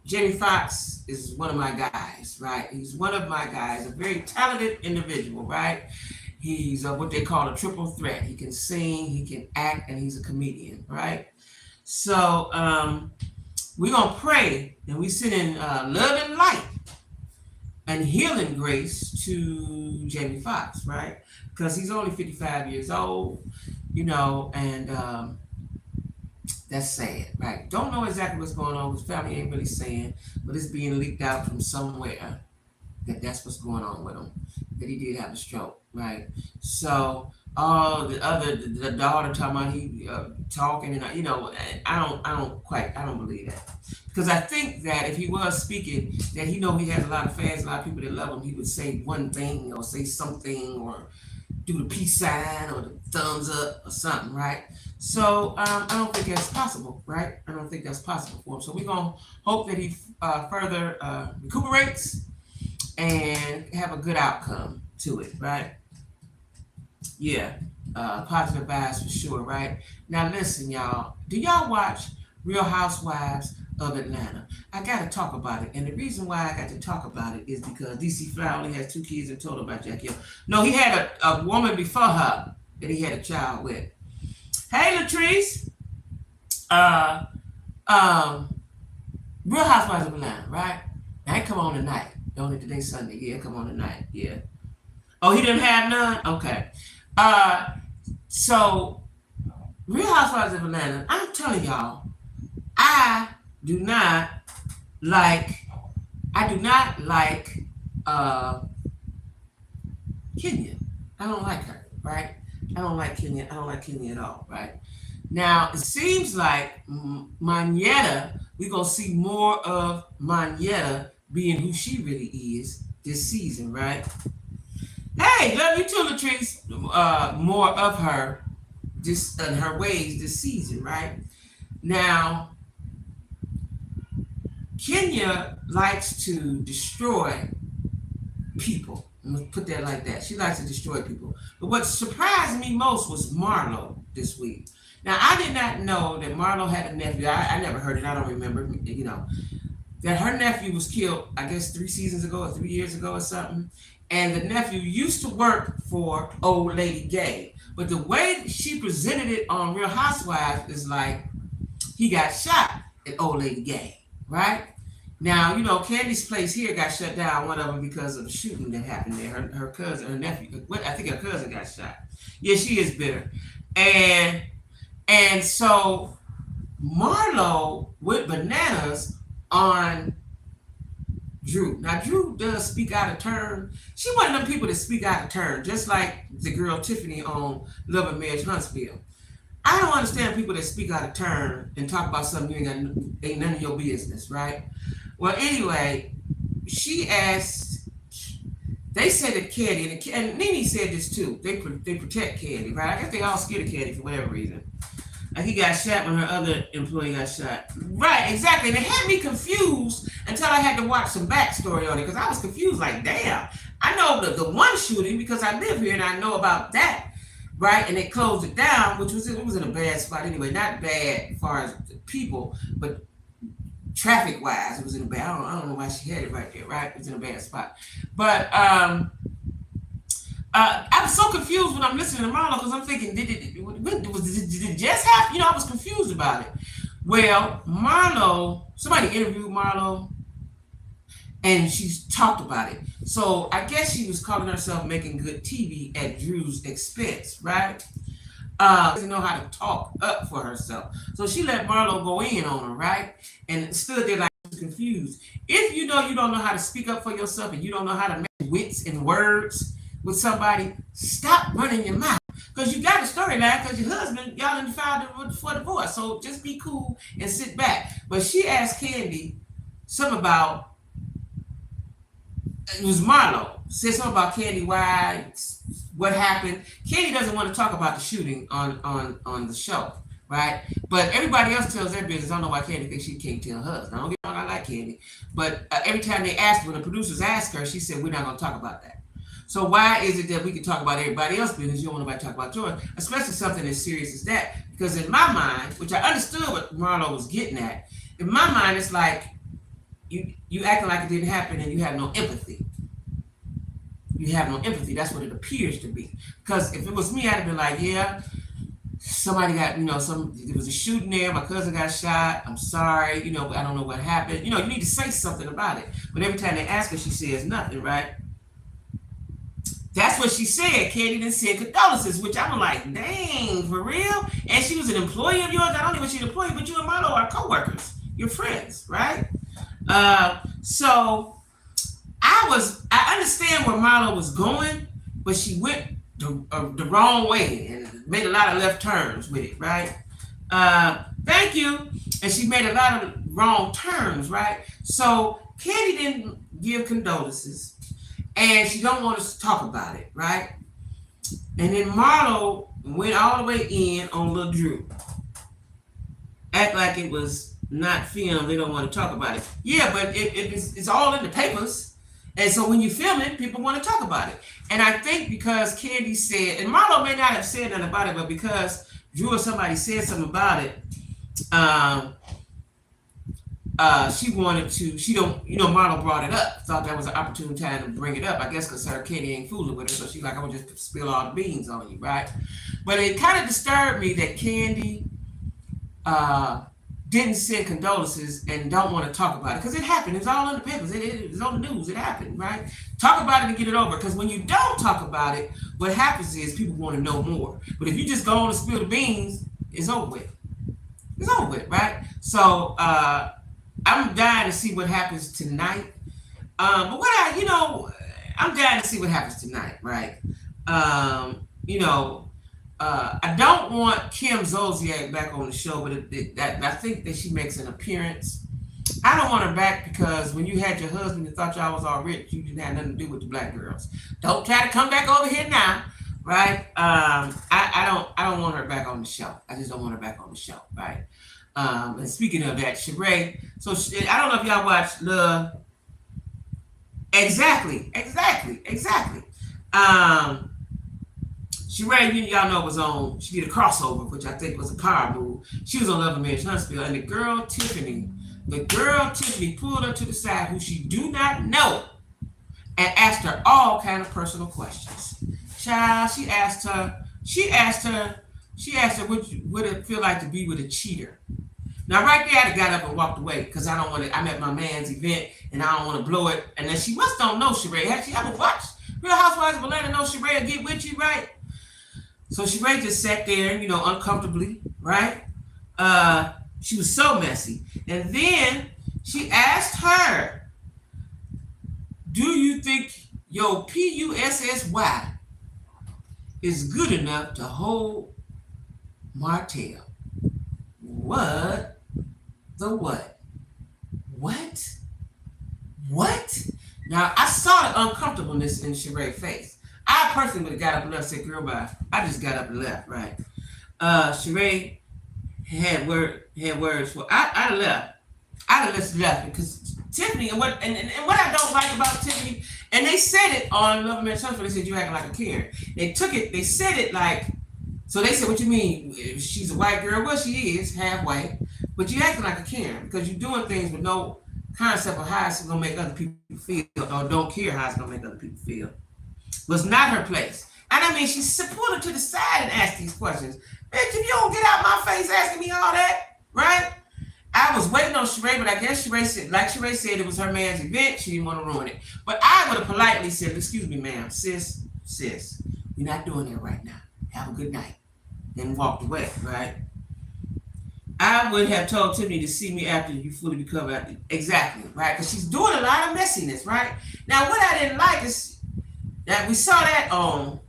Jamie Foxx is one of my guys, right? He's one of my guys, a very talented individual, right? He's what they call a triple threat. He can sing, he can act, and he's a comedian, right? So we're going to pray, and we send in love and light and healing grace to Jamie Foxx, right? Because he's only 55 years old, and that's sad, right? Don't know exactly what's going on. His family ain't really saying, but it's being leaked out from somewhere that's what's going on with him, that he did have a stroke, right? So the daughter talking about he talking, and I don't believe that. Because I think that if he was speaking, that he know he has a lot of fans, a lot of people that love him, he would say one thing or say something or do the peace sign or the thumbs up or something, right? So I don't think that's possible, right? I don't think that's possible for him. So we're gonna hope that he further recuperates and have a good outcome to it, right? Yeah, positive vibes for sure, right? Now listen, y'all. Do y'all watch Real Housewives of Atlanta? I got to talk about it, and the reason why I got to talk about it is because DC Fly only has 2 kids in total by Jacquie. No, he had a woman before her that he had a child with. Hey, Latrice. Uh, um, Real Housewives of Atlanta, right? Now it come on tonight. Don't it today Sunday? Yeah, come on tonight. Yeah. Oh, he didn't have none. Okay. Uh, so Real Housewives of Atlanta. I'm telling y'all, I do not like. I do not like Kenya. I don't like her, right? I don't like Kenya. I don't like Kenya at all, right? Now, it seems like Monyetta, we're going to see more of Monyetta being who she really is this season, right? Hey, love you too, Latrice. More of her, just in her ways this season, right? Now, Kenya likes to destroy people. I'm gonna put that like that. She likes to destroy people. But what surprised me most was Marlo this week. Now, I did not know that Marlo had a nephew. I never heard it. I don't remember, that her nephew was killed, I guess 3 seasons ago or 3 years ago or something. And the nephew used to work for Old Lady Gay. But the way she presented it on Real Housewives is like he got shot at Old Lady Gay, right? Now, Candy's place here got shut down, one of them because of the shooting that happened there. Her cousin, her nephew, I think her cousin got shot. Yeah, she is bitter. And so Marlo went bananas on Drew. Now, Drew does speak out of turn. She one of them people that speak out of turn, just like the girl Tiffany on Love and Marriage Huntsville. I don't understand people that speak out of turn and talk about something ain't none of your business, right? Well, anyway, she asked, they said that Candy, and Nene said this too, they protect Candy, right? I guess they all scared of Candy for whatever reason. Like he got shot when her other employee got shot. Right, exactly. And it had me confused until I had to watch some backstory on it because I was confused like, damn, I know the one shooting because I live here and I know about that, right? And they closed it down, which was in a bad spot anyway. Not bad as far as people, but traffic-wise, it was in a bad, I don't know why she had it right there, right? It was in a bad spot. But I was so confused when I'm listening to Marlo because I'm thinking, did it just happen? I was confused about it. Well, somebody interviewed Marlo and she's talked about it. So I guess she was calling herself making good TV at Drew's expense, right? Doesn't know how to talk up for herself. So she let Marlo go in on her, right? And stood there like confused. If you don't know how to speak up for yourself and you don't know how to make wits and words with somebody, stop running your mouth. Because you got a storyline because your husband, y'all done filed for divorce. So just be cool and sit back. But she asked Candy something about, it was Marlo, said something about Candy, what happened. Candy doesn't want to talk about the shooting on the show, right? But everybody else tells their business. I don't know why Candy thinks she can't tell hers. Now, don't get me wrong, I like Candy. But every time they ask, when the producers ask her, she said, we're not going to talk about that. So why is it that we can talk about everybody else's business? You don't want nobody to talk about yours, especially something as serious as that. Because in my mind, which I understood what Marlo was getting at, in my mind, it's like you acting like it didn't happen and you have no empathy. You have no empathy. That's what it appears to be. Because if it was me, I'd have been like, yeah, somebody got, there was a shooting there. My cousin got shot. I'm sorry. I don't know what happened. You need to say something about it. But every time they ask her, she says nothing, right? That's what she said. Candy didn't say condolences, which I'm like, dang, for real? And she was an employee of yours. Not only was she an employee, but you and Marlo are co-workers. You're friends, right? So I understand where Marlo was going, but she went the wrong way and made a lot of left turns with it, right? Thank you. And she made a lot of wrong turns, right? So Candy didn't give condolences, and she don't want us to talk about it, right? And then Marlo went all the way in on Lil Drew, act like it was not film. They don't want to talk about it. Yeah, but it's all in the papers. And so when you film it, people want to talk about it. And I think because Candy said, and Marlo may not have said nothing about it, but because Drew or somebody said something about it, um, she wanted to, she don't, Marlo brought it up, thought that was an opportune time to bring it up, I guess because her Candy ain't fooling with her, so she's like, I'm gonna just spill all the beans on you, right? But it kind of disturbed me that Candy didn't send condolences and don't want to talk about it, because it happened, it's all in the papers, it's on the news, it happened, right? Talk about it and get it over, because when you don't talk about it, what happens is people want to know more. But if you just go on and spill the beans, it's over with. It's over with, right? So I'm dying to see what happens tonight. But I'm dying to see what happens tonight, right? I don't want Kim Zolciak back on the show, but I think that she makes an appearance. I don't want her back because when you had your husband and thought y'all was all rich, you didn't have nothing to do with the black girls. Don't try to come back over here now, right? I don't want her back on the show. I just don't want her back on the show, right? And speaking of that, Sheree, so I don't know if y'all watch the exactly. Sheree, y'all know was on. She did a crossover, which I think was a power move. She was on Love and Marriage Huntsville, and the girl Tiffany pulled her to the side, who she do not know, and asked her all kind of personal questions. Child, she asked her, would it feel like to be with a cheater? Now, right there, I got up and walked away because I don't want to. I'm at my man's event and I don't want to blow it. And then she must don't know Sheree. Has she ever watched Real Housewives of Atlanta? Know Sheree get with you, right? So Sheree just sat there, uncomfortably, right? She was so messy. And then she asked her, "Do you think your PUSSY is good enough to hold Martell?" What? The what? What? Now, I saw the uncomfortableness in Sheree's face. I personally would have got up and left and said, girl, bye. I just got up and left, right? Sheree had words for, I left. I just left because Tiffany, and what I don't like about Tiffany, and they said it on Love and Marriage Huntsville, they said, you acting like a Karen. They said it like, so they said, what you mean? If she's a white girl, well, she is half white, but you acting like a Karen because you're doing things with no concept of how it's going to make other people feel, or don't care how it's going to make other people feel. Was not her place. And I mean, she pulled her to the side and asked these questions. Bitch, if you don't get out my face asking me all that, right? I was waiting on Sheree, but I guess Sheree said, like Sheree said, it was her man's event. She didn't want to ruin it. But I would have politely said, excuse me, ma'am, sis, we're not doing that right now. Have a good night. And walked away, right? I would have told Tiffany to see me after you fully recover. Exactly, right? Because she's doing a lot of messiness, right? Now, what I didn't like is that we saw that on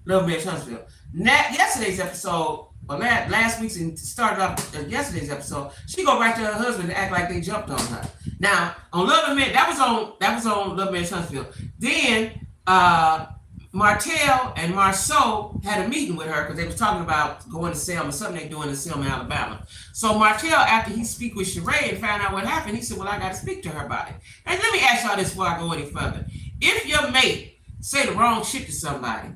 Love and Marriage Huntsville. Yesterday's episode, or last week's, and started off yesterday's episode, she go right to her husband and act like they jumped on her. Now, on Love and Marriage, that was on Love and Marriage Huntsville. Then Martell and Marceau had a meeting with her because they was talking about going to Selma, something they doing in Selma, Alabama. So Martell, after he speak with Sheree and found out what happened, he said, well, I got to speak to her about it. And let me ask y'all this before I go any further. If your mate say the wrong shit to somebody,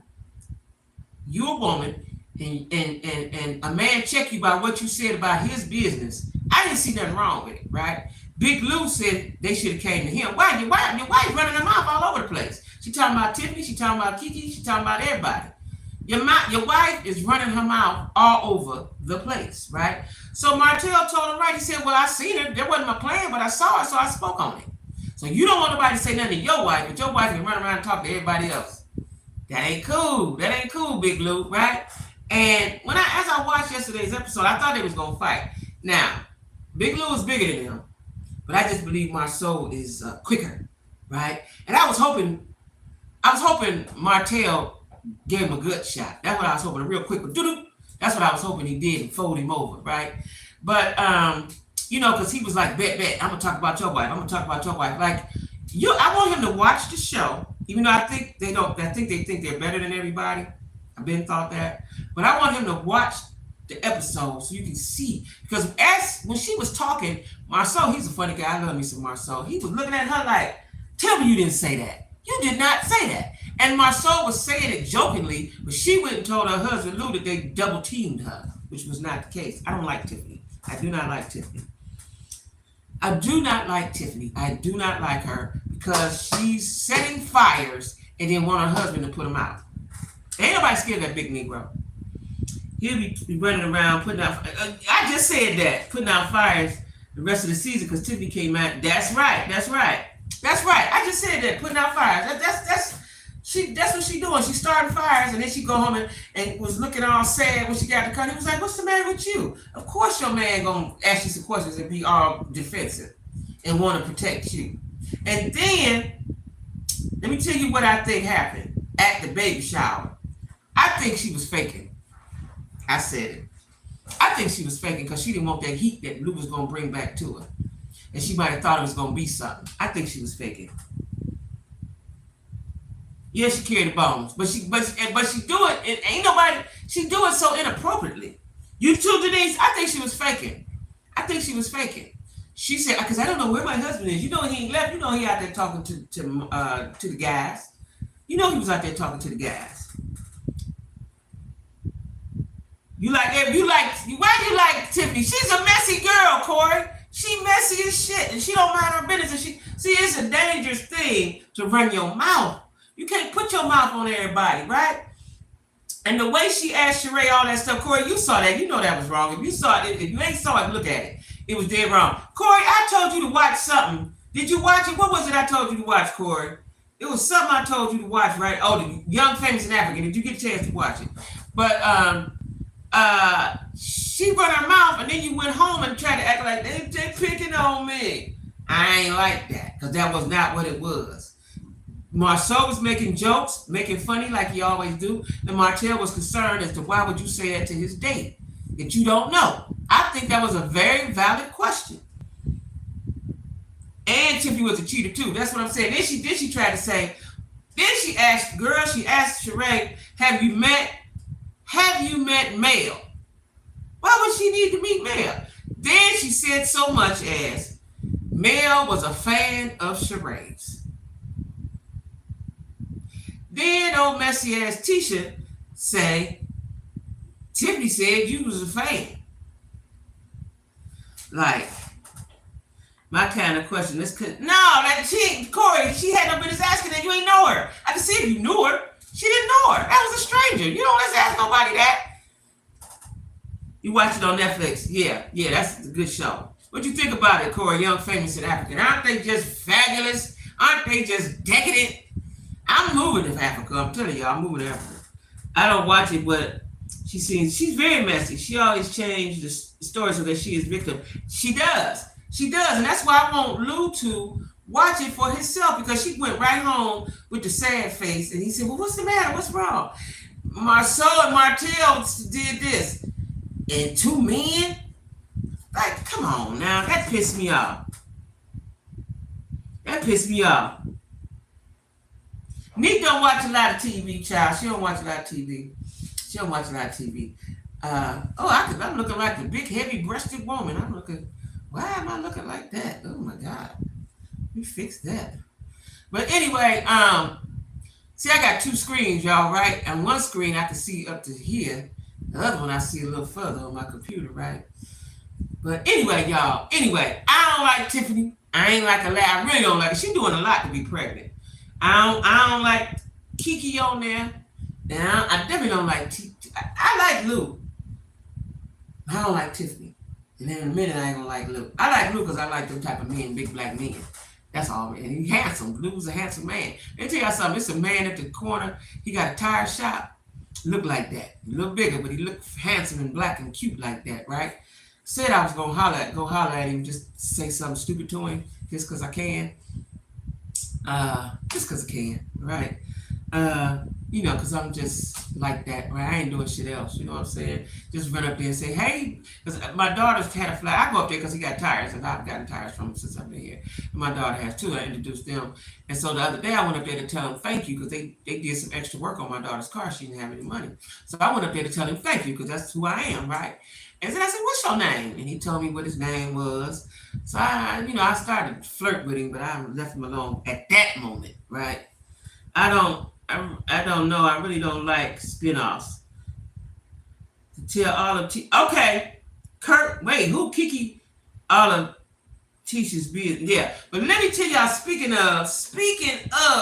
you a woman, and a man check you by what you said about his business, I didn't see nothing wrong with it, right? Big Lou said they should have came to him. Why? Your wife running her mouth all over the place. She talking about Tiffany, she talking about Kiki, she talking about everybody. Your wife is running her mouth all over the place, right? So Martell told her right. He said, well, I seen her. That wasn't my plan, but I saw her, so I spoke on it. So you don't want nobody to say nothing to your wife, but your wife can run around and talk to everybody else. That ain't cool. That ain't cool, Big Lou, right? And as I watched yesterday's episode, I thought they was gonna fight. Now, Big Lou is bigger than him, but I just believe Marceau is quicker, right? And I was hoping Martell gave him a good shot. That's what I was hoping, a real quick one. That's what I was hoping he did and fold him over, right? But because he was like, bet, I'm gonna talk about your wife. I'm gonna talk about your wife. Like, I want him to watch the show, even though I think they don't. I think they think they're better than everybody. I've been thought that, but I want him to watch the episode so you can see. Because when she was talking, Marceau, he's a funny guy. I love me some Marceau. He was looking at her like, tell me you didn't say that. You did not say that. And Marceau was saying it jokingly, but she went and told her husband Lou that they double teamed her, which was not the case. I don't like Tiffany. I do not like Tiffany. I do not like Tiffany. I do not like her because she's setting fires and then want her husband to put them out. Ain't nobody scared of that big Negro. He'll be running around putting out. I just said that, putting out fires the rest of the season because Tiffany came out. That's right. I just said that, putting out fires. That's what she doing. She starting fires and then she go home and was looking all sad when she got the car. He was like, "What's the matter with you?" Of course your man gonna ask you some questions and be all defensive and want to protect you. And then let me tell you what I think happened at the baby shower. I think she was faking. I said it. I think she was faking because she didn't want that heat that Lou was going to bring back to her. And she might have thought it was going to be something. I think she was faking. Yeah, she carried the bones. But she do it, and ain't nobody, she do it so inappropriately. You too, Denise? I think she was faking. She said, because I don't know where my husband is. You know he ain't left. You know he out there talking to the guys. You know he was out there talking to the guys. Why you like Tiffany? She's a messy girl, Corey. She messy as shit, and she don't mind her business. And see, it's a dangerous thing to run your mouth. You can't put your mouth on everybody, right? And the way she asked Sheree all that stuff, Corey, you saw that. You know that was wrong. If you saw it, if you ain't saw it, look at it. It was dead wrong. Corey, I told you to watch something. Did you watch it? What was it I told you to watch, Corey? It was something I told you to watch, right? Oh, the Young, Famous, and African. Did you get a chance to watch it? But she run her mouth, and then you went home and tried to act like they picking on me. I ain't like that, because that was not what it was. Marceau was making jokes, making funny like he always do, and Martell was concerned as to why would you say that to his date that you don't know. I think that was a very valid question. And Tiffany was a cheater too. That's what I'm saying. Then she tried to say, she asked Sheree, have you met Mel? Why would she need to meet Mel? Then she said so much as Mel was a fan of Sheree's. Then old messy ass Tisha say, Tiffany said you was a fan. Like, my kind of question is, Corey, she had no business asking that. You ain't know her. I can see if you knew her. She didn't know her. That was a stranger. You don't let's ask nobody that. You watch it on Netflix. Yeah, that's a good show. What you think about it, Corey? Young, Famous, and African. Aren't they just fabulous? Aren't they just decadent? I'm moving to Africa. I'm telling you, I'm moving to Africa. I don't watch it, but she's very messy. She always changes the story so that she is victim. She does. And that's why I want Lou to watch it for himself, because she went right home with the sad face, and he said, well, what's the matter? What's wrong? Marceau and Martell did this. And two men? Like, come on now. That pissed me off. Nick don't watch a lot of TV, child. She don't watch a lot of TV. I'm looking like the big, heavy-breasted woman. Why am I looking like that? Oh, my God. We fixed that. But anyway, see, I got two screens, y'all, right? And one screen I can see up to here. The other one I see a little further on my computer, right? But anyway, y'all. I don't like Tiffany. I ain't like her. I really don't like her. She's doing a lot to be pregnant. I don't like Kiki on there. And I definitely don't like I like Lou. I don't like Tiffany. And then in a minute, I ain't gonna like Lou. I like Lou because I like them type of men, big black men. That's all. And he's handsome. Lou's a handsome man. Let me tell y'all something. It's a man at the corner. He got a tire shop. Look like that. A little bigger, but he looked handsome and black and cute like that, right? Said I was gonna holler at him, just say something stupid to him, just because I can. Right? Because I'm just like that, right? I ain't doing shit else. You know what I'm saying? Just run up there and say, hey, because my daughter's had a flat. I go up there because he got tires, and I've gotten tires from him since I've been here. And my daughter has too. I introduced them. And so the other day I went up there to tell him thank you because they did some extra work on my daughter's car. She didn't have any money. So I went up there to tell him thank you because that's who I am, right? And then I said, what's your name? And he told me what his name was. So I started to flirt with him, but I left him alone at that moment, right? I don't know. I really don't like spinoffs. To tell all of okay, Kurt. Wait, who Kiki? All of Tisha's business. Yeah, but let me tell y'all. Speaking of,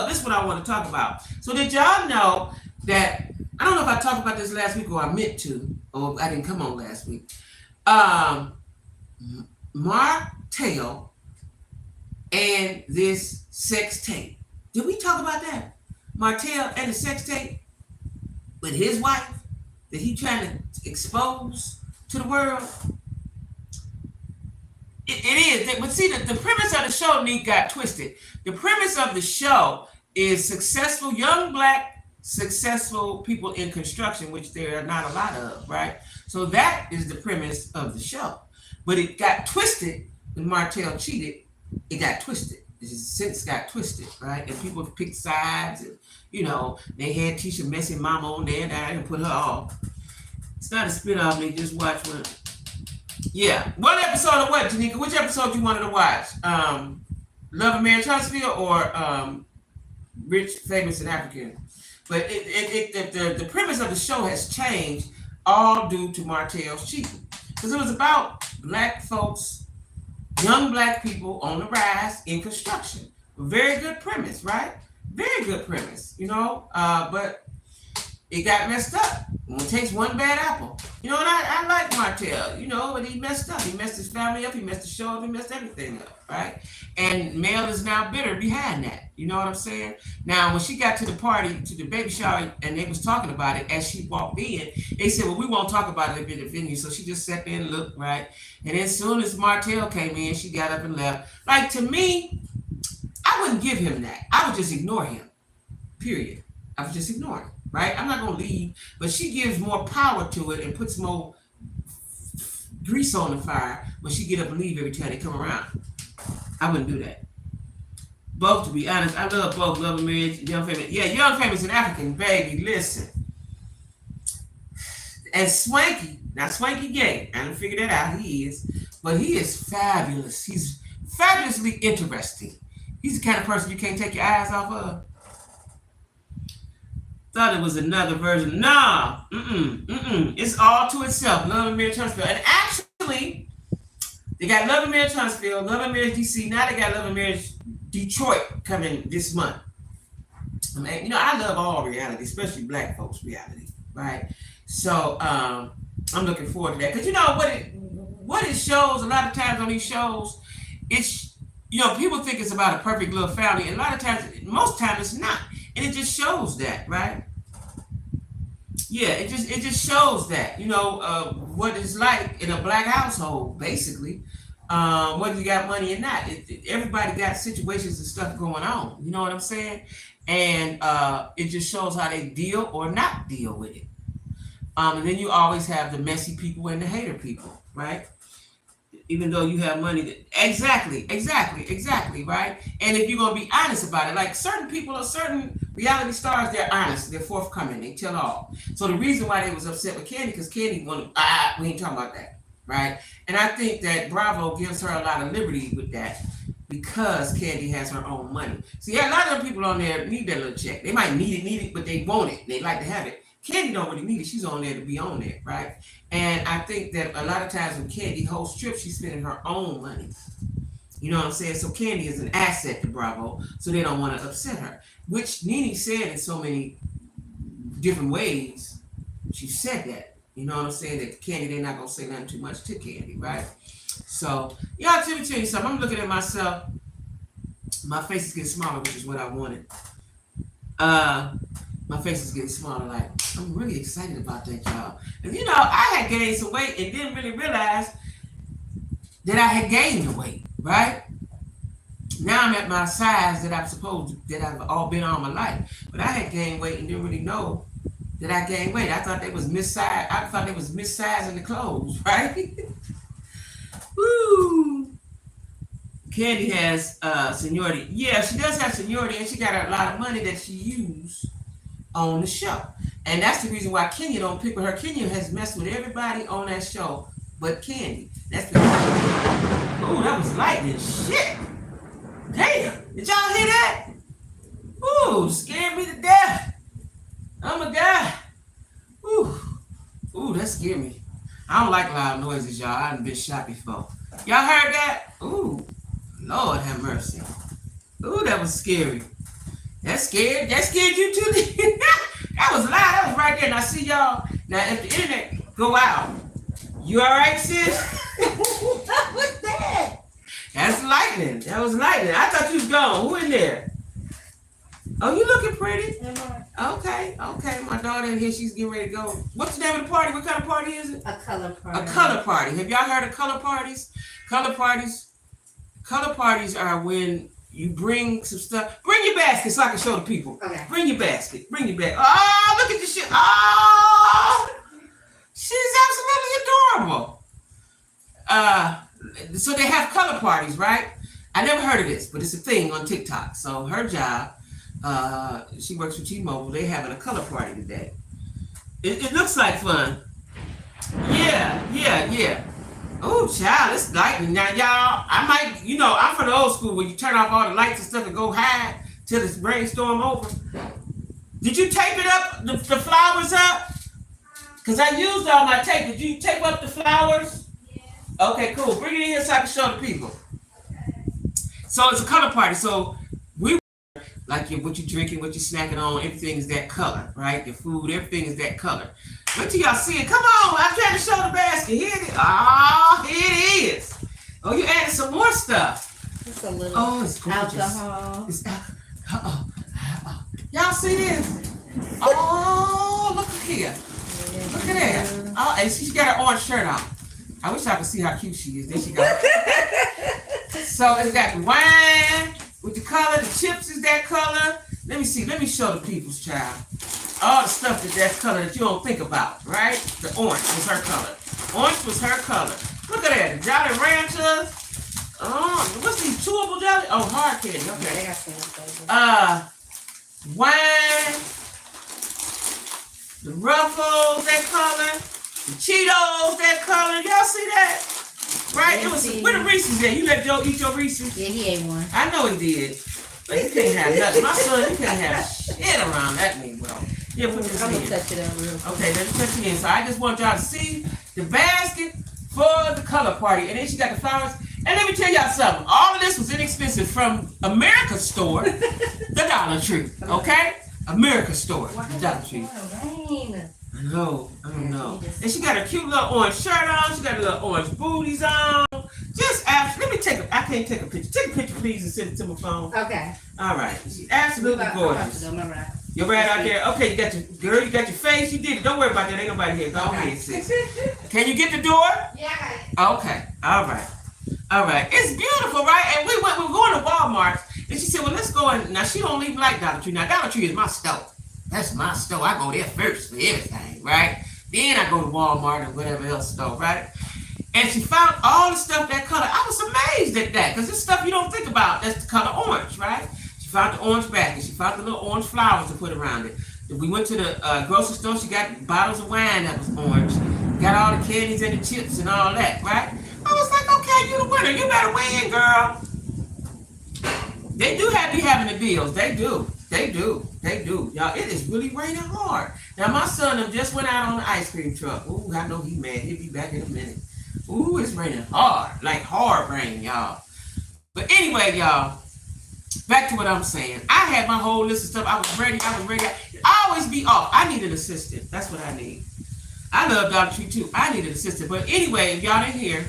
this is what I want to talk about. So did y'all know that? I don't know if I talked about this last week or I meant to, or I didn't come on last week. Um, Martell and this sex tape. Did we talk about that? Martell and the sex tape with his wife that he trying to expose to the world. It is, but see, the premise of the show got twisted. The premise of the show is successful young black successful people in construction, which there are not a lot of, right? So that is the premise of the show. But it got twisted when Martell cheated. It got twisted. It since got twisted, right? And people picked sides, and they had Tisha messing mama on there, and I didn't put her off. It's not a spin-off. They just watch one. Yeah, one episode of what, Janika? Which episode you wanted to watch? Love and Marriage Huntsville or Rich, Famous, and African? But the premise of the show has changed, all due to Martell's cheating, because it was about black folks. Young black people on the rise in construction. Very good premise, right? Very good premise, but it got messed up. It takes one bad apple. And I like Martell, but he messed up. He messed his family up. He messed the show up. He messed everything up, right? And Mel is now bitter behind that. You know what I'm saying? Now, when she got to the party, to the baby shower, and they was talking about it as she walked in, they said, well, we won't talk about it at the venue. So she just sat there and looked, right? And then as soon as Martell came in, she got up and left. Like, to me, I wouldn't give him that. I would just ignore him, period. I would just ignore him, right? I'm not going to leave, but she gives more power to it and puts more grease on the fire when she get up and leave every time they come around. I wouldn't do that. Both, to be honest, I love both. Love and Marriage, Young Famous. Yeah, Young Famous and African, baby, listen. And Swanky, now Swanky gay, I didn't figure that out, he is, but he is fabulous. He's fabulously interesting. He's the kind of person you can't take your eyes off of. Thought it was another version. Nah, it's all to itself. Love and Marriage Huntsville. And actually, they got Love and Marriage Huntsville, Love and Marriage DC. Now they got Love and Marriage Detroit coming this month. I mean, I love all reality, especially black folks reality, right? So I'm looking forward to that. Because what it shows, a lot of times on these shows, it's, people think it's about a perfect little family. And a lot of times, most times it's not. And it just shows that, right? Yeah, it just shows that, what it's like in a black household, basically. Whether you got money or not. Everybody got situations and stuff going on. You know what I'm saying? And it just shows how they deal or not deal with it. And then you always have the messy people and the hater people, right? Even though you have money. Exactly, right? And if you're going to be honest about it, like certain people or certain reality stars, they're honest. They're forthcoming. They tell all. So the reason why they was upset with Candy, because Candy wanted, we ain't talking about that, right? And I think that Bravo gives her a lot of liberty with that because Candy has her own money. See, a lot of people on there need that little check. They might need it, but they want it. They like to have it. Candy don't really need it. She's on there to be on there, right? And I think that a lot of times when Candy hosts trips, she's spending her own money. You know what I'm saying? So Candy is an asset to Bravo, so they don't want to upset her. Which Nene said in so many different ways. She said that. You know what I'm saying? That Candy, they're not going to say nothing too much to Candy, right? So, y'all, let me tell you something. I'm looking at myself. My face is getting smaller, which is what I wanted. My face is getting smaller. Like, I'm really excited about that, y'all. And I had gained some weight and didn't really realize that I had gained the weight, right? Now I'm at my size that I've all been all my life. But I had gained weight and didn't really know that I gained weight. I thought they was missized. I thought they was missizing the clothes, right? Woo! Candy has seniority. Yeah, she does have seniority, and she got a lot of money that she used on the show. And that's the reason why Kenya don't pick with her. Kenya has messed with everybody on that show but Candy. That's because, oh, that was lightning. Shit. Damn. Did y'all hear that? Ooh, scared me to death. Oh my God. Ooh, that scared me. I don't like loud noises, y'all. I done been shot before. Y'all heard that? Ooh, Lord have mercy. Ooh, that was scary. That scared you too? That was loud. That was right there. And I see y'all. Now, if the internet go out, you all right, sis? What was that? That's lightning. That was lightning. I thought you was gone. Who in there? Oh, you looking pretty. Okay. My daughter in here, she's getting ready to go. What's the name of the party? What kind of party is it? A color party. A color party. Have y'all heard of color parties? Color parties are when you bring some stuff. Bring your basket so I can show the people. Okay. Bring your basket. Oh, look at this shit. Oh, she's absolutely adorable. So they have color parties, right? I never heard of this, but it's a thing on TikTok. So her job, she works for T-Mobile. They having a color party today. It looks like fun. Yeah. Oh, child, it's lightning. Now, y'all, I might, I'm from the old school where you turn off all the lights and stuff and go hide till this brainstorm over. Did you tape it up, the flowers up? Because I used all my tape. Did you tape up the flowers? Yeah. Okay, cool. Bring it in here so I can show the people. So it's a color party. So like what you're drinking, what you're snacking on, everything is that color, right? Your food, everything is that color. Wait till y'all see it. Come on, I'm trying to show the basket. Here it is. Oh, here it is. Oh, you added some more stuff. It's a little it's gorgeous. alcohol. It's alcohol. Y'all see this? Oh, look at here. Look at that. Oh, and she's got her orange shirt on. I wish I could see how cute she is. There she goes. So it's got the wine with the color. The chips is that color. Let me see. Let me show the people's child. All the stuff that's color that you don't think about, right? The orange was her color. Orange was her color. Look at that. The Jolly Ranchers. Oh, what's these chewable jelly? Oh, hard candy. Okay. Wine. The Ruffles, that color. The Cheetos, that color. Y'all see that? Right? It was where the Reese's at? You let Joe eat your Reese's? Yeah, he ate one. I know he did. But he can't have nothing. My son, he can't have shit around that Negro. Yeah, put this I'm in. gonna touch it up real quick. Okay, let's touch it in. So I just want y'all to see the basket for the color party. And then she got the flowers. And let me tell y'all something. All of this was inexpensive from America's store, the Dollar Tree. Okay? America's store, the Dollar Tree. I know. And she got a cute little orange shirt on. She got a little orange booties on. Just after, let me I can't take a picture. Take a picture, please, and send it to my phone. Okay. All right. She's absolutely gorgeous. You're right out there. Okay, you got your face. You did it. Don't worry about that. Ain't nobody here. Go ahead, sis. Can you get the door? Yeah. Okay. All right. It's beautiful, right? And we were going to Walmart, and she said, well, let's go. And now, she don't even like Dollar Tree. Now, Dollar Tree is my store. That's my store. I go there first for everything, right? Then I go to Walmart or whatever else store, right? And she found all the stuff that color. I was amazed at that because this stuff you don't think about. That's the color orange, right? She found the orange basket. She found the little orange flowers to put around it. We went to the grocery store. She got bottles of wine that was orange. Got all the candies and the chips and all that, right? I was like, okay, you the winner. You better win, girl. They do be having the deals. They do. Y'all, it is really raining hard. Now, my son just went out on the ice cream truck. Ooh, I know he's mad. He'll be back in a minute. Ooh, it's raining hard. Like hard rain, y'all. But anyway, y'all, back to what I'm saying. I had my whole list of stuff. I was ready. I always be off. I need an assistant. That's what I need. I love Dollar Tree, too. I need an assistant. But anyway, if y'all didn't hear,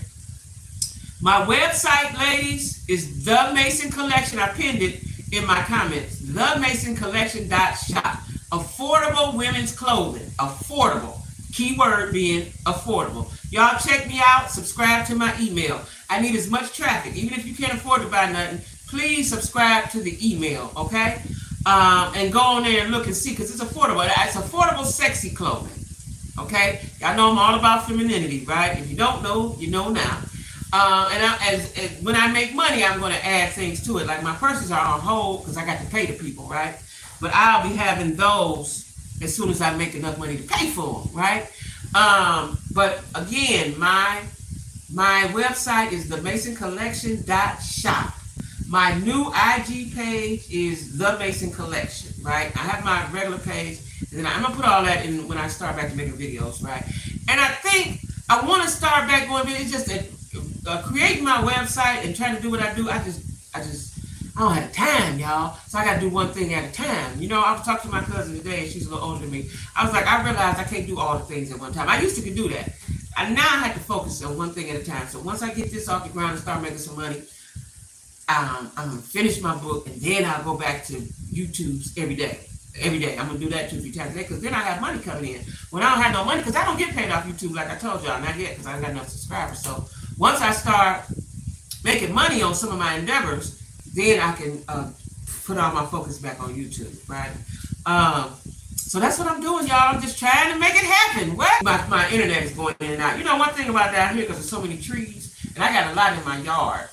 my website, ladies, is The Mason Collection. I pinned it in my comments. TheMasonCollection.shop. Affordable women's clothing. Affordable. Keyword being affordable. Y'all check me out. Subscribe to my email. I need as much traffic. Even if you can't afford to buy nothing, please subscribe to the email, okay? And go on there and look and see, because it's affordable. It's affordable, sexy clothing, okay? Y'all know I'm all about femininity, right? If you don't know, you know now. When I make money, I'm going to add things to it. Like my purses are on hold because I got to pay the people, right? But I'll be having those as soon as I make enough money to pay for them, right? But again, my website is themasoncollection.shop. My new IG page is The Mason Collection, right? I have my regular page, and then I'm gonna put all that in when I start back to making videos, right? And I think I want to start back going. It's just that creating my website and trying to do what I do. I don't have the time, y'all. So I got to do one thing at a time. You know, I was talking to my cousin today, and she's a little older than me. I was like, I realized I can't do all the things at one time. I used to could do that. And now I have to focus on one thing at a time. So once I get this off the ground and start making some money, I'm going to finish my book, and then I'll go back to YouTube's every day. Every day. I'm going to do that 2-3 times a day, because then I have money coming in. When I don't have no money, because I don't get paid off YouTube like I told y'all, not yet, because I ain't got enough subscribers. So once I start making money on some of my endeavors, then I can put all my focus back on YouTube, right? So that's what I'm doing, y'all. I'm just trying to make it happen. What? My internet is going in and out. You know, one thing about down here, because there's so many trees, and I got a lot in my yard.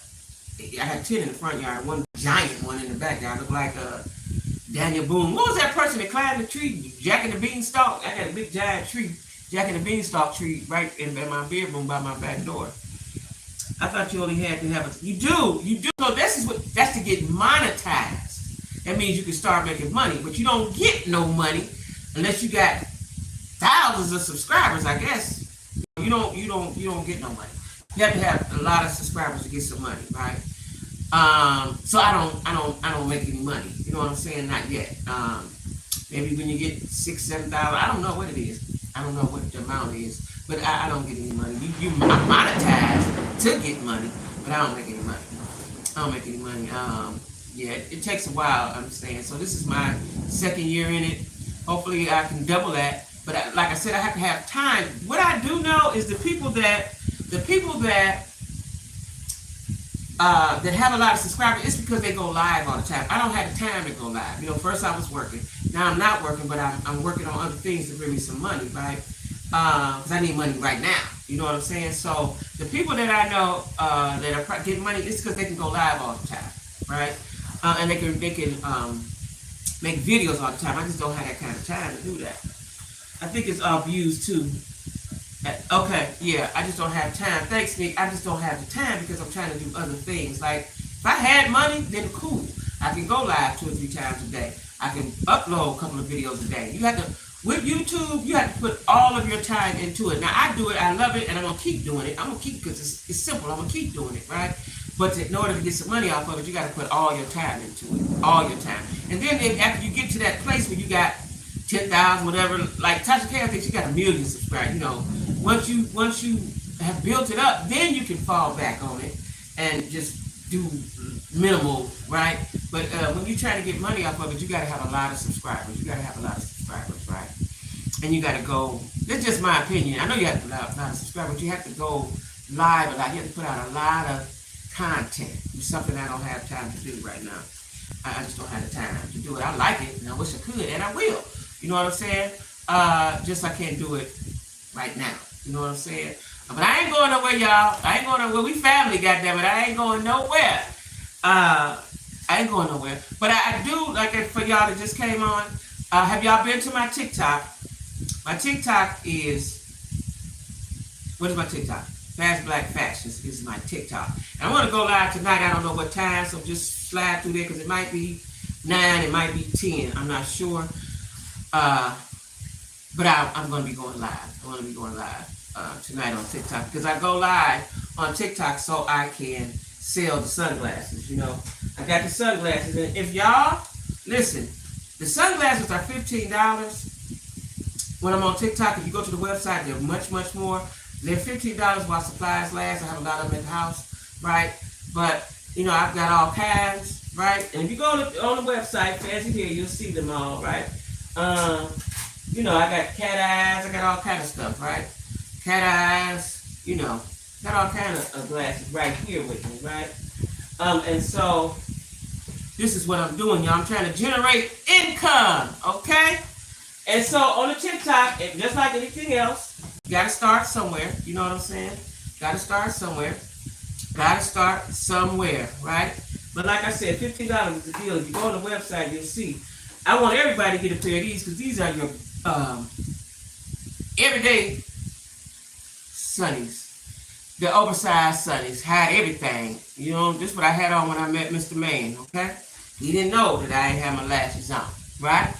I had 10 in the front yard, one giant one in the backyard. Looked like Daniel Boone. What was that person that climbed the tree? Jacquie the Beanstalk. I got a big giant tree, Jacquie the Beanstalk tree, right in my bedroom by my back door. I thought you only had to have you do. So that's to get monetized. That means you can start making money, but you don't get no money unless you got thousands of subscribers, I guess. You don't get no money. You have to have a lot of subscribers to get some money, right? So I don't make any money. You know what I'm saying? Not yet. Maybe when you get $6,000, $7,000, I don't know what it is. I don't know what the amount is, but I don't get any money. You monetize to get money, but I don't make any money. Yeah, it takes a while, I understand. So this is my second year in it. Hopefully I can double that. But like I said, I have to have time. What I do know is the people that have a lot of subscribers, it's because they go live all the time. I don't have the time to go live. You know, first I was working. Now I'm not working, but I'm working on other things to bring me some money, right? Because I need money right now. You know what I'm saying? So the people that I know that are getting money, it's because they can go live all the time, right? And they can make videos all the time. I just don't have that kind of time to do that. I think it's all views too. Okay, yeah, I just don't have time. Thanks, Nick. I just don't have the time because I'm trying to do other things. Like, if I had money, then cool. I can go live 2 or 3 times a day. I can upload a couple of videos a day. With YouTube, you have to put all of your time into it. Now, I do it, I love it, and I'm going to keep doing it. I'm going to keep, because it's simple. I'm going to keep doing it, right? But in order to get some money off of it, you got to put all your time into it. All your time. And then after you get to that place where you got 10,000, whatever, like Tasha K, I think she got 1 million subscribers, you know. Once you have built it up, then you can fall back on it and just do minimal, right? But when you try to get money off of it, you got to have a lot of subscribers. Right? And you got to go. That's just my opinion. I know you have to have a lot of subscribers, but you have to go live a lot. You have to put out a lot of content. It's something I don't have time to do right now. I just don't have the time to do it. I like it, and I wish I could, and I will. You know what I'm saying? Just I can't do it right now. You know what I'm saying? But I ain't going nowhere, y'all. I ain't going nowhere. We family, goddammit. I ain't going nowhere. I ain't going nowhere. But I do, like for y'all that just came on, have y'all been to my TikTok? My TikTok is, what is my TikTok? Fast Black Fashions is my TikTok. And I want to go live tonight. I don't know what time, so just slide through there because it might be 9, it might be 10. I'm not sure. But I'm going to be going live. Tonight on TikTok because I go live on TikTok so I can sell the sunglasses. You know, I got the sunglasses, and if y'all listen, the sunglasses are $15 when I'm on TikTok. If you go to the website, they're much more. They're $15 while supplies last. I have a lot of them at the house, right? But you know, I've got all kinds, right? And if you go on the website, Fancy Hair, you'll see them all, right? You know, I got cat eyes. I got all kind of stuff, right? Cat eyes, you know, got all kind of glasses right here with me, right? And so This is what I'm doing, y'all. I'm trying to generate income, okay? And so on the TikTok, just like anything else, you gotta start somewhere. You know what I'm saying? Gotta start somewhere. Gotta start somewhere, right? But like I said, $15 is the deal. If you go on the website, you'll see. I want everybody to get a pair of these because these are your everyday sunnies. The oversized sunnies. Had everything. You know, this is what I had on when I met Mr. Maine, okay? He didn't know that I ain't had my lashes on, right?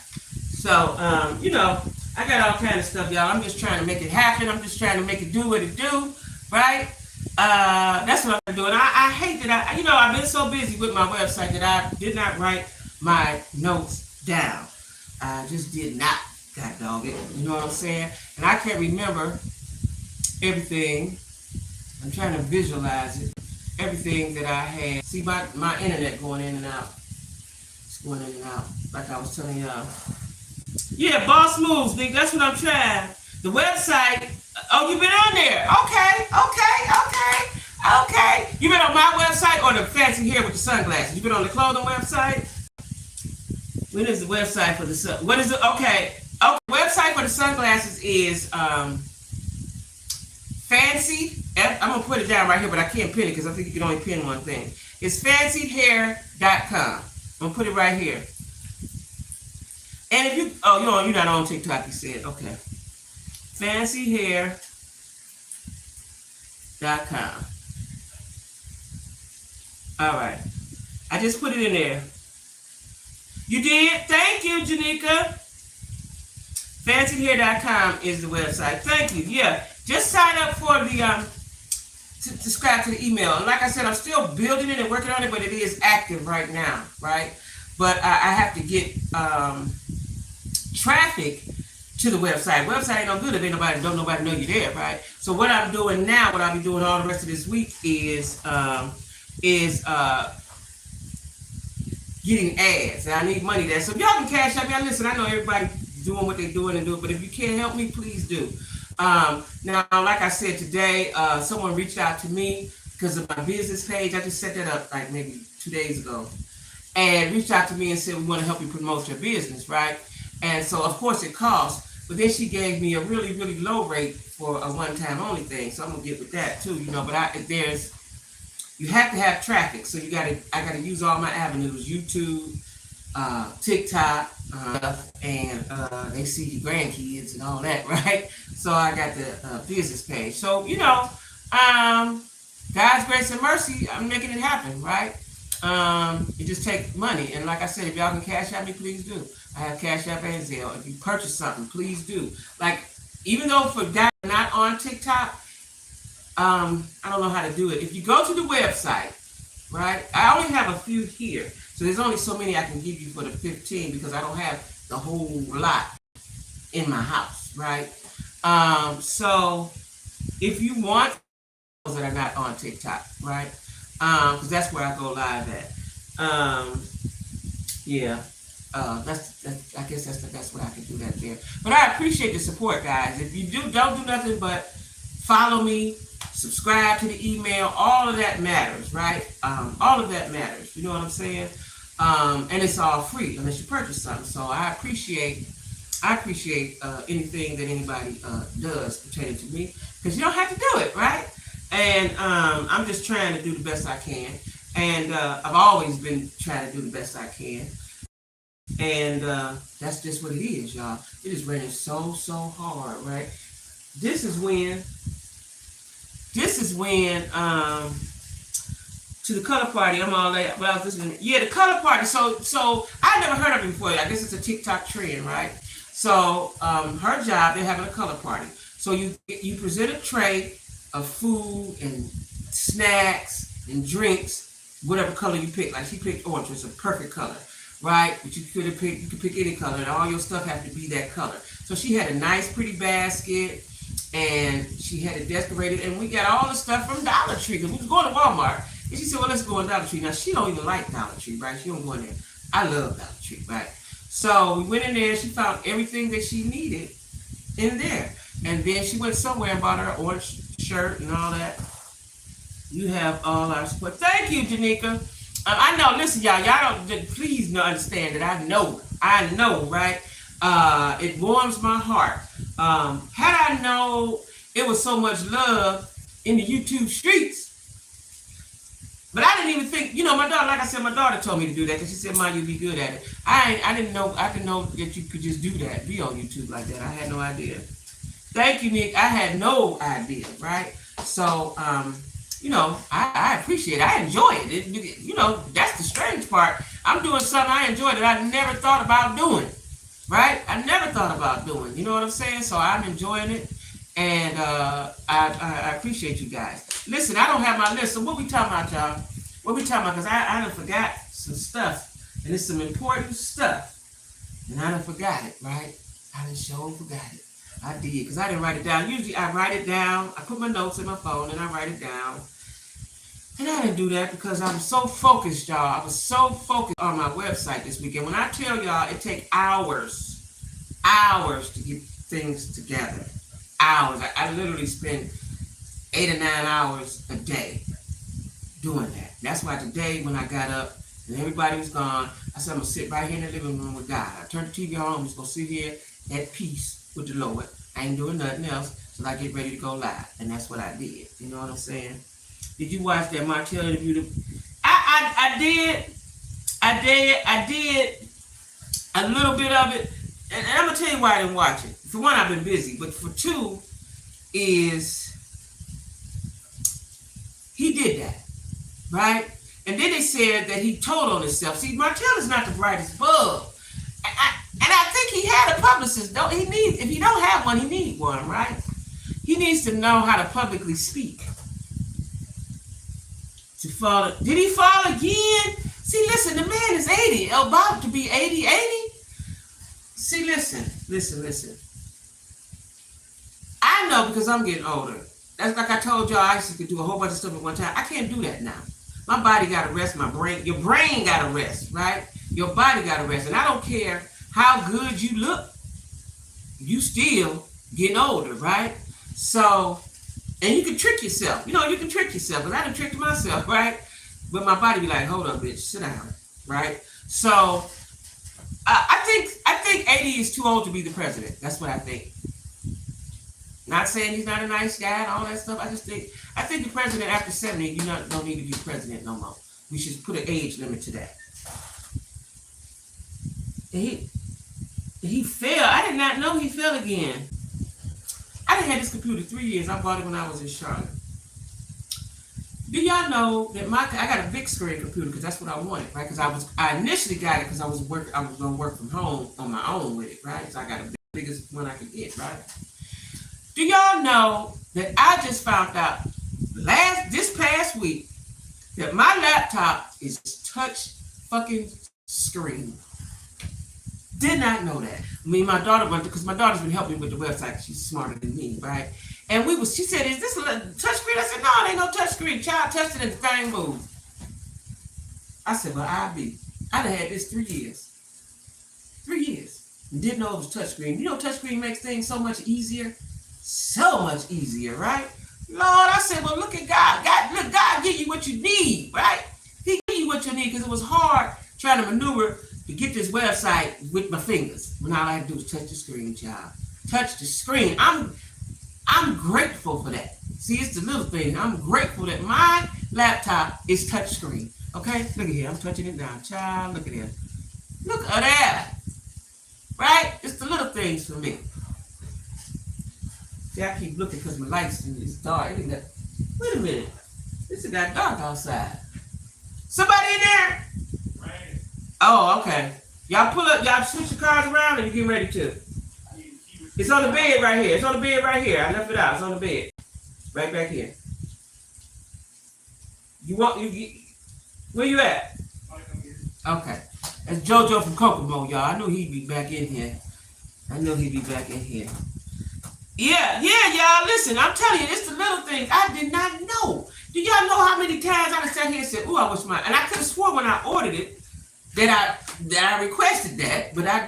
So, you know, I got all kind of stuff, y'all. I'm just trying to make it happen. I'm just trying to make it do what it do, right? That's what I'm doing. I hate that I've been so busy with my website that I did not write my notes down. I just did not, god dog it. You know what I'm saying? And I can't remember everything. I'm trying to visualize it. Everything that I had. See my internet going in and out. It's going in and out. Like I was telling y'all. Yeah, boss moves, Nick. That's what I'm trying. The website. Oh, you been on there? Okay. You been on my website or the fancy hair with the sunglasses? You been on the clothing website? When is the website for the sun? What is it? Okay. Website for the sunglasses is fancy. I'm gonna put it down right here, but I can't pin it because I think you can only pin one thing. It's fancyhair.com. I'm gonna put it right here. And if you, you're not on TikTok, you said, okay. Fancyhair.com. All right. I just put it in there. You did? Thank you, Janika. Fancyhair.com is the website. Thank you. Yeah. Just sign up for the, to subscribe to the email. And like I said, I'm still building it and working on it, but it is active right now, right? But I have to get traffic to the website. Website ain't no good if don't nobody know you're there, right? So what I'm doing now, what I'll be doing all the rest of this week is getting ads. And I need money there. So if y'all can cash out, y'all listen, I know everybody doing what they're doing and do it, but if you can't help me, please do. Now, like I said today, someone reached out to me because of my business page. I just set that up like maybe 2 days ago. And reached out to me and said, we want to help you promote your business, right? And so, of course, it costs. But then she gave me a really, really low rate for a one-time only thing. So I'm going to get with that, too, you know. But you have to have traffic. So I got to use all my avenues, YouTube, TikTok, and they see your grandkids and all that, right? So I got the business page. So, you know, God's grace and mercy, I'm making it happen, right? It just takes money. And like I said, if y'all can cash out me, please do. I have Cash App and Zelle. If you purchase something, please do. Like, even though for that not on TikTok, I don't know how to do it. If you go to the website, right? I only have a few here. So there's only so many I can give you for the 15 because I don't have the whole lot in my house, right? So if you want those that are not on TikTok, right? Because that's where I go live at. I guess that's the best way I can do that there. But I appreciate the support, guys. If you don't do nothing but follow me, subscribe to the email, all of that matters, right? All of that matters. You know what I'm saying? And it's all free unless you purchase something. So I appreciate anything that anybody does pertaining to me because you don't have to do it, right? And I'm just trying to do the best I can. And I've always been trying to do the best I can. And that's just what it is, y'all. It is raining so hard, right? This is when to the color party, I'm all like, well, I was listening. Yeah, the color party. So I never heard of it before. I guess it's a TikTok trend, right? So her job, they're having a color party. So you present a tray of food and snacks and drinks, whatever color you pick. Like she picked orange, it's a perfect color, right? But you could pick any color, and all your stuff has to be that color. So she had a nice, pretty basket, and she had it decorated, and we got all the stuff from Dollar Tree because we was going to Walmart. And she said, well, let's go to Dollar Tree. Now, she don't even like Dollar Tree, right? She don't go in there. I love Dollar Tree, right? So we went in there, and she found everything that she needed in there. And then she went somewhere and bought her orange shirt and all that. You have all our support. Thank you, Janika. I know. Listen, y'all don't please no understand that I know, right? It warms my heart. Had I known it was so much love in the YouTube streets, but I didn't even think. My daughter, like I said, my daughter told me to do that because she said, "Mom, you'd be good at it." I didn't know. I didn't know that you could just do that, be on YouTube like that. I had no idea. Thank you, Nick. I had no idea, right? So, I appreciate it. I enjoy it. That's the strange part. I'm doing something I enjoy that I never thought about doing, right? I never thought about doing. You know what I'm saying? So I'm enjoying it, and I appreciate you guys. Listen, I don't have my list. So what we talking about, y'all? What we talking about? Because I done forgot some stuff, and it's some important stuff, and I done forgot it, right? I done sure forgot it. I did, because I didn't write it down. Usually I write it down. I put my notes in my phone and I write it down. And I didn't do that because I'm so focused, y'all. I was so focused on my website this weekend. When I tell y'all, it takes hours to get things together. Hours. I literally spend 8 or 9 hours a day doing that. That's why today when I got up and everybody was gone, I said I'm going to sit right here in the living room with God. I turned the TV on. I'm just going to sit here at peace with the Lord. I ain't doing nothing else till I get ready to go live. And that's what I did. You know what I'm saying? Did you watch that Martell interview? I did a little bit of it. And I'm going to tell you why I didn't watch it. For one, I've been busy. But for two, is he did that. Right? And then they said that he told on himself. See, Martell is not the brightest bulb. And I think he had a publicist. If he don't have one, he needs one, right? He needs to know how to publicly speak. Did he fall again? See, listen, the man is 80. About to be 80. See, listen. I know because I'm getting older. That's like I told y'all, I used to do a whole bunch of stuff at one time. I can't do that now. My body got to rest. My brain, your brain got to rest, right? Your body got to rest. And I don't care how good you look, you still getting older, right? So, and you can trick yourself. You can trick yourself. Because I done tricked myself, right? But my body be like, hold up, bitch, sit down, right? So, I think 80 is too old to be the president. That's what I think. Not saying he's not a nice guy and all that stuff. I think the president after 70, you don't need to be president no more. We should put an age limit to that. He fell. I did not know he fell again. I done had this computer 3 years. I bought it when I was in Charlotte. Do y'all know that I got a big screen computer because that's what I wanted, right? Because I initially got it because I was going to work from home on my own with it, right? So I got the biggest one I could get, right? Do y'all know that I just found out this past week that my laptop is touch fucking screen? Did not know that. My daughter went because my daughter's been helping me with the website. She's smarter than me, right? And she said, "Is this a touch screen?" I said, "No, it ain't no touch screen. Child touched it and the thing moved." I said, "Well, I'd have had this 3 years. 3 years. And didn't know it was touch screen. Touch screen makes things so much easier. So much easier, right? Lord, I said, well, look at God. Look, God give you what you need, right? He give you what you need because it was hard trying to maneuver to get this website with my fingers. When all I had to do was touch the screen, child. Touch the screen. I'm grateful for that. See, it's the little thing. I'm grateful that my laptop is touch screen. Okay? Look at here. I'm touching it now. Child, look at here. Look at that. Right? It's the little things for me. See, I keep looking because my lights is dark. Wait a minute. This got dark outside. Somebody in there? Right. Oh, okay. Y'all pull up. Y'all switch the cars around and you get ready to. It's on the bed right here. It's on the bed right here. I left it out. It's on the bed. Right back here. Where you at? Okay. That's JoJo from Kokomo, y'all. I knew he'd be back in here. Yeah, y'all. Listen, I'm telling you, it's the little things I did not know. Do y'all know how many times I sat here and said, "Ooh, I wish my," and I could have swore when I ordered it that I requested that, but I,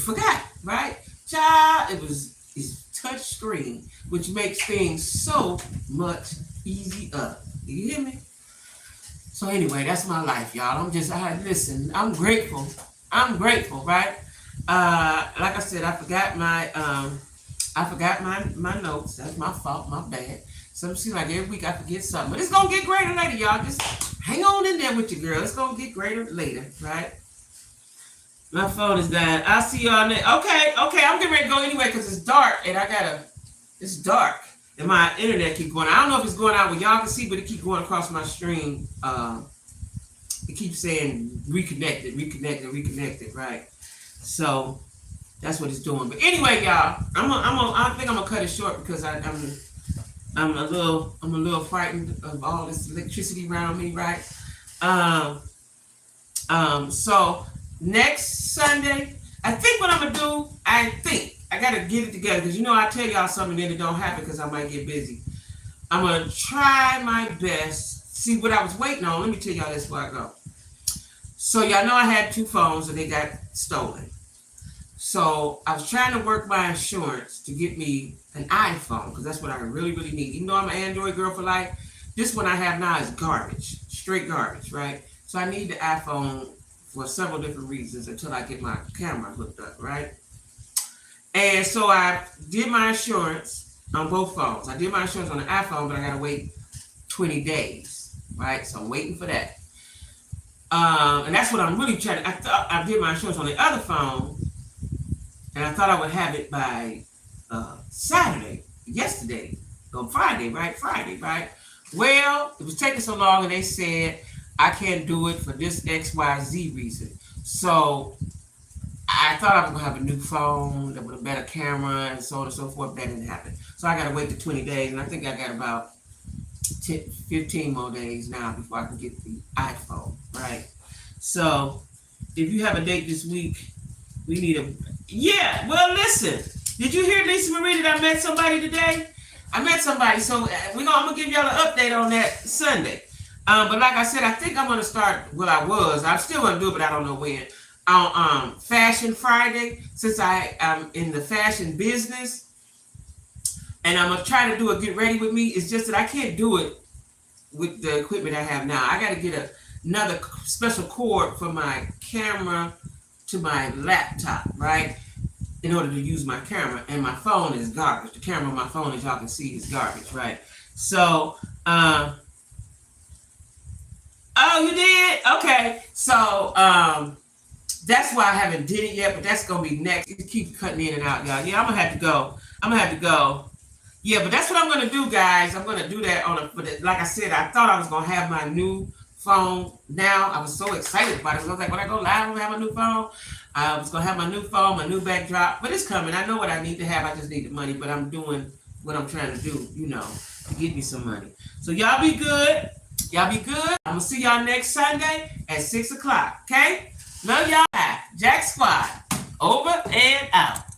forgot, right? Child, it's touch screen, which makes things so much easier. You hear me? So anyway, that's my life, y'all. Listen, I'm grateful. I'm grateful, right? Like I said, I forgot my notes. That's my fault, my bad. So it seems like every week I forget something. But it's gonna get greater later, y'all. Just hang on in there with your girl. It's gonna get greater later, right? My phone is dying. I'll see y'all next. Okay, I'm getting ready to go anyway because it's dark and it's dark. And my internet keeps going. I don't know if it's going out where y'all can see, but it keeps going across my stream. It keeps saying reconnected, right? So that's what it's doing. But anyway, y'all, I think I'm gonna cut it short because I'm a little frightened of all this electricity around me, right? So next Sunday, I think what I'm gonna do, I gotta get it together because I tell y'all something then it don't happen because I might get busy. I'm gonna try my best. See what I was waiting on. Let me tell y'all this before I go. So y'all know I had 2 phones and they got stolen. So I was trying to work my insurance to get me an iPhone because that's what I really, really need. Even though I'm an Android girl for life, this one I have now is garbage, straight garbage, right? So I need the iPhone for several different reasons until I get my camera hooked up, right? And so I did my insurance on both phones. I did my insurance on the iPhone, but I gotta wait 20 days, right? So I'm waiting for that. And that's what I'm really trying to. I thought I did my insurance on the other phone, and I thought I would have it by yesterday, on Friday, right? Well, it was taking so long, and they said I can't do it for this XYZ reason. So I thought I was gonna have a new phone that with a better camera and so on and so forth. That didn't happen. So I gotta wait the 20 days, and I think I got about 15 more days now before I can get the iPhone, right? So if you have a date this week, we need yeah, well, listen, did you hear Lisa Marie that I met somebody today? I met somebody, so I'm gonna give y'all an update on that Sunday. But like I said, I think I'm gonna start, I'm still gonna do it, but I don't know when, on Fashion Friday, since I am in the fashion business. And I'm gonna try to do a get ready with me. It's just that I can't do it with the equipment I have now. I got to get another special cord for my camera to my laptop, right? In order to use my camera. And my phone is garbage. The camera on my phone, as y'all can see, is garbage, right? So, oh, you did? Okay. So, that's why I haven't did it yet, but that's gonna be next. It keeps cutting in and out, y'all. Yeah, I'm gonna have to go. Yeah, but that's what I'm gonna do, guys. I'm gonna do that like I said, I thought I was gonna have my new phone now. I was so excited about it. I was like, when I go live, I'm gonna have a new phone. I was gonna have my new phone, my new backdrop, but it's coming. I know what I need to have. I just need the money, but I'm doing what I'm trying to do, to get me some money. So y'all be good. I'm gonna see y'all next Sunday at 6 o'clock. Okay? Love y'all. Jack Squad. Over and out.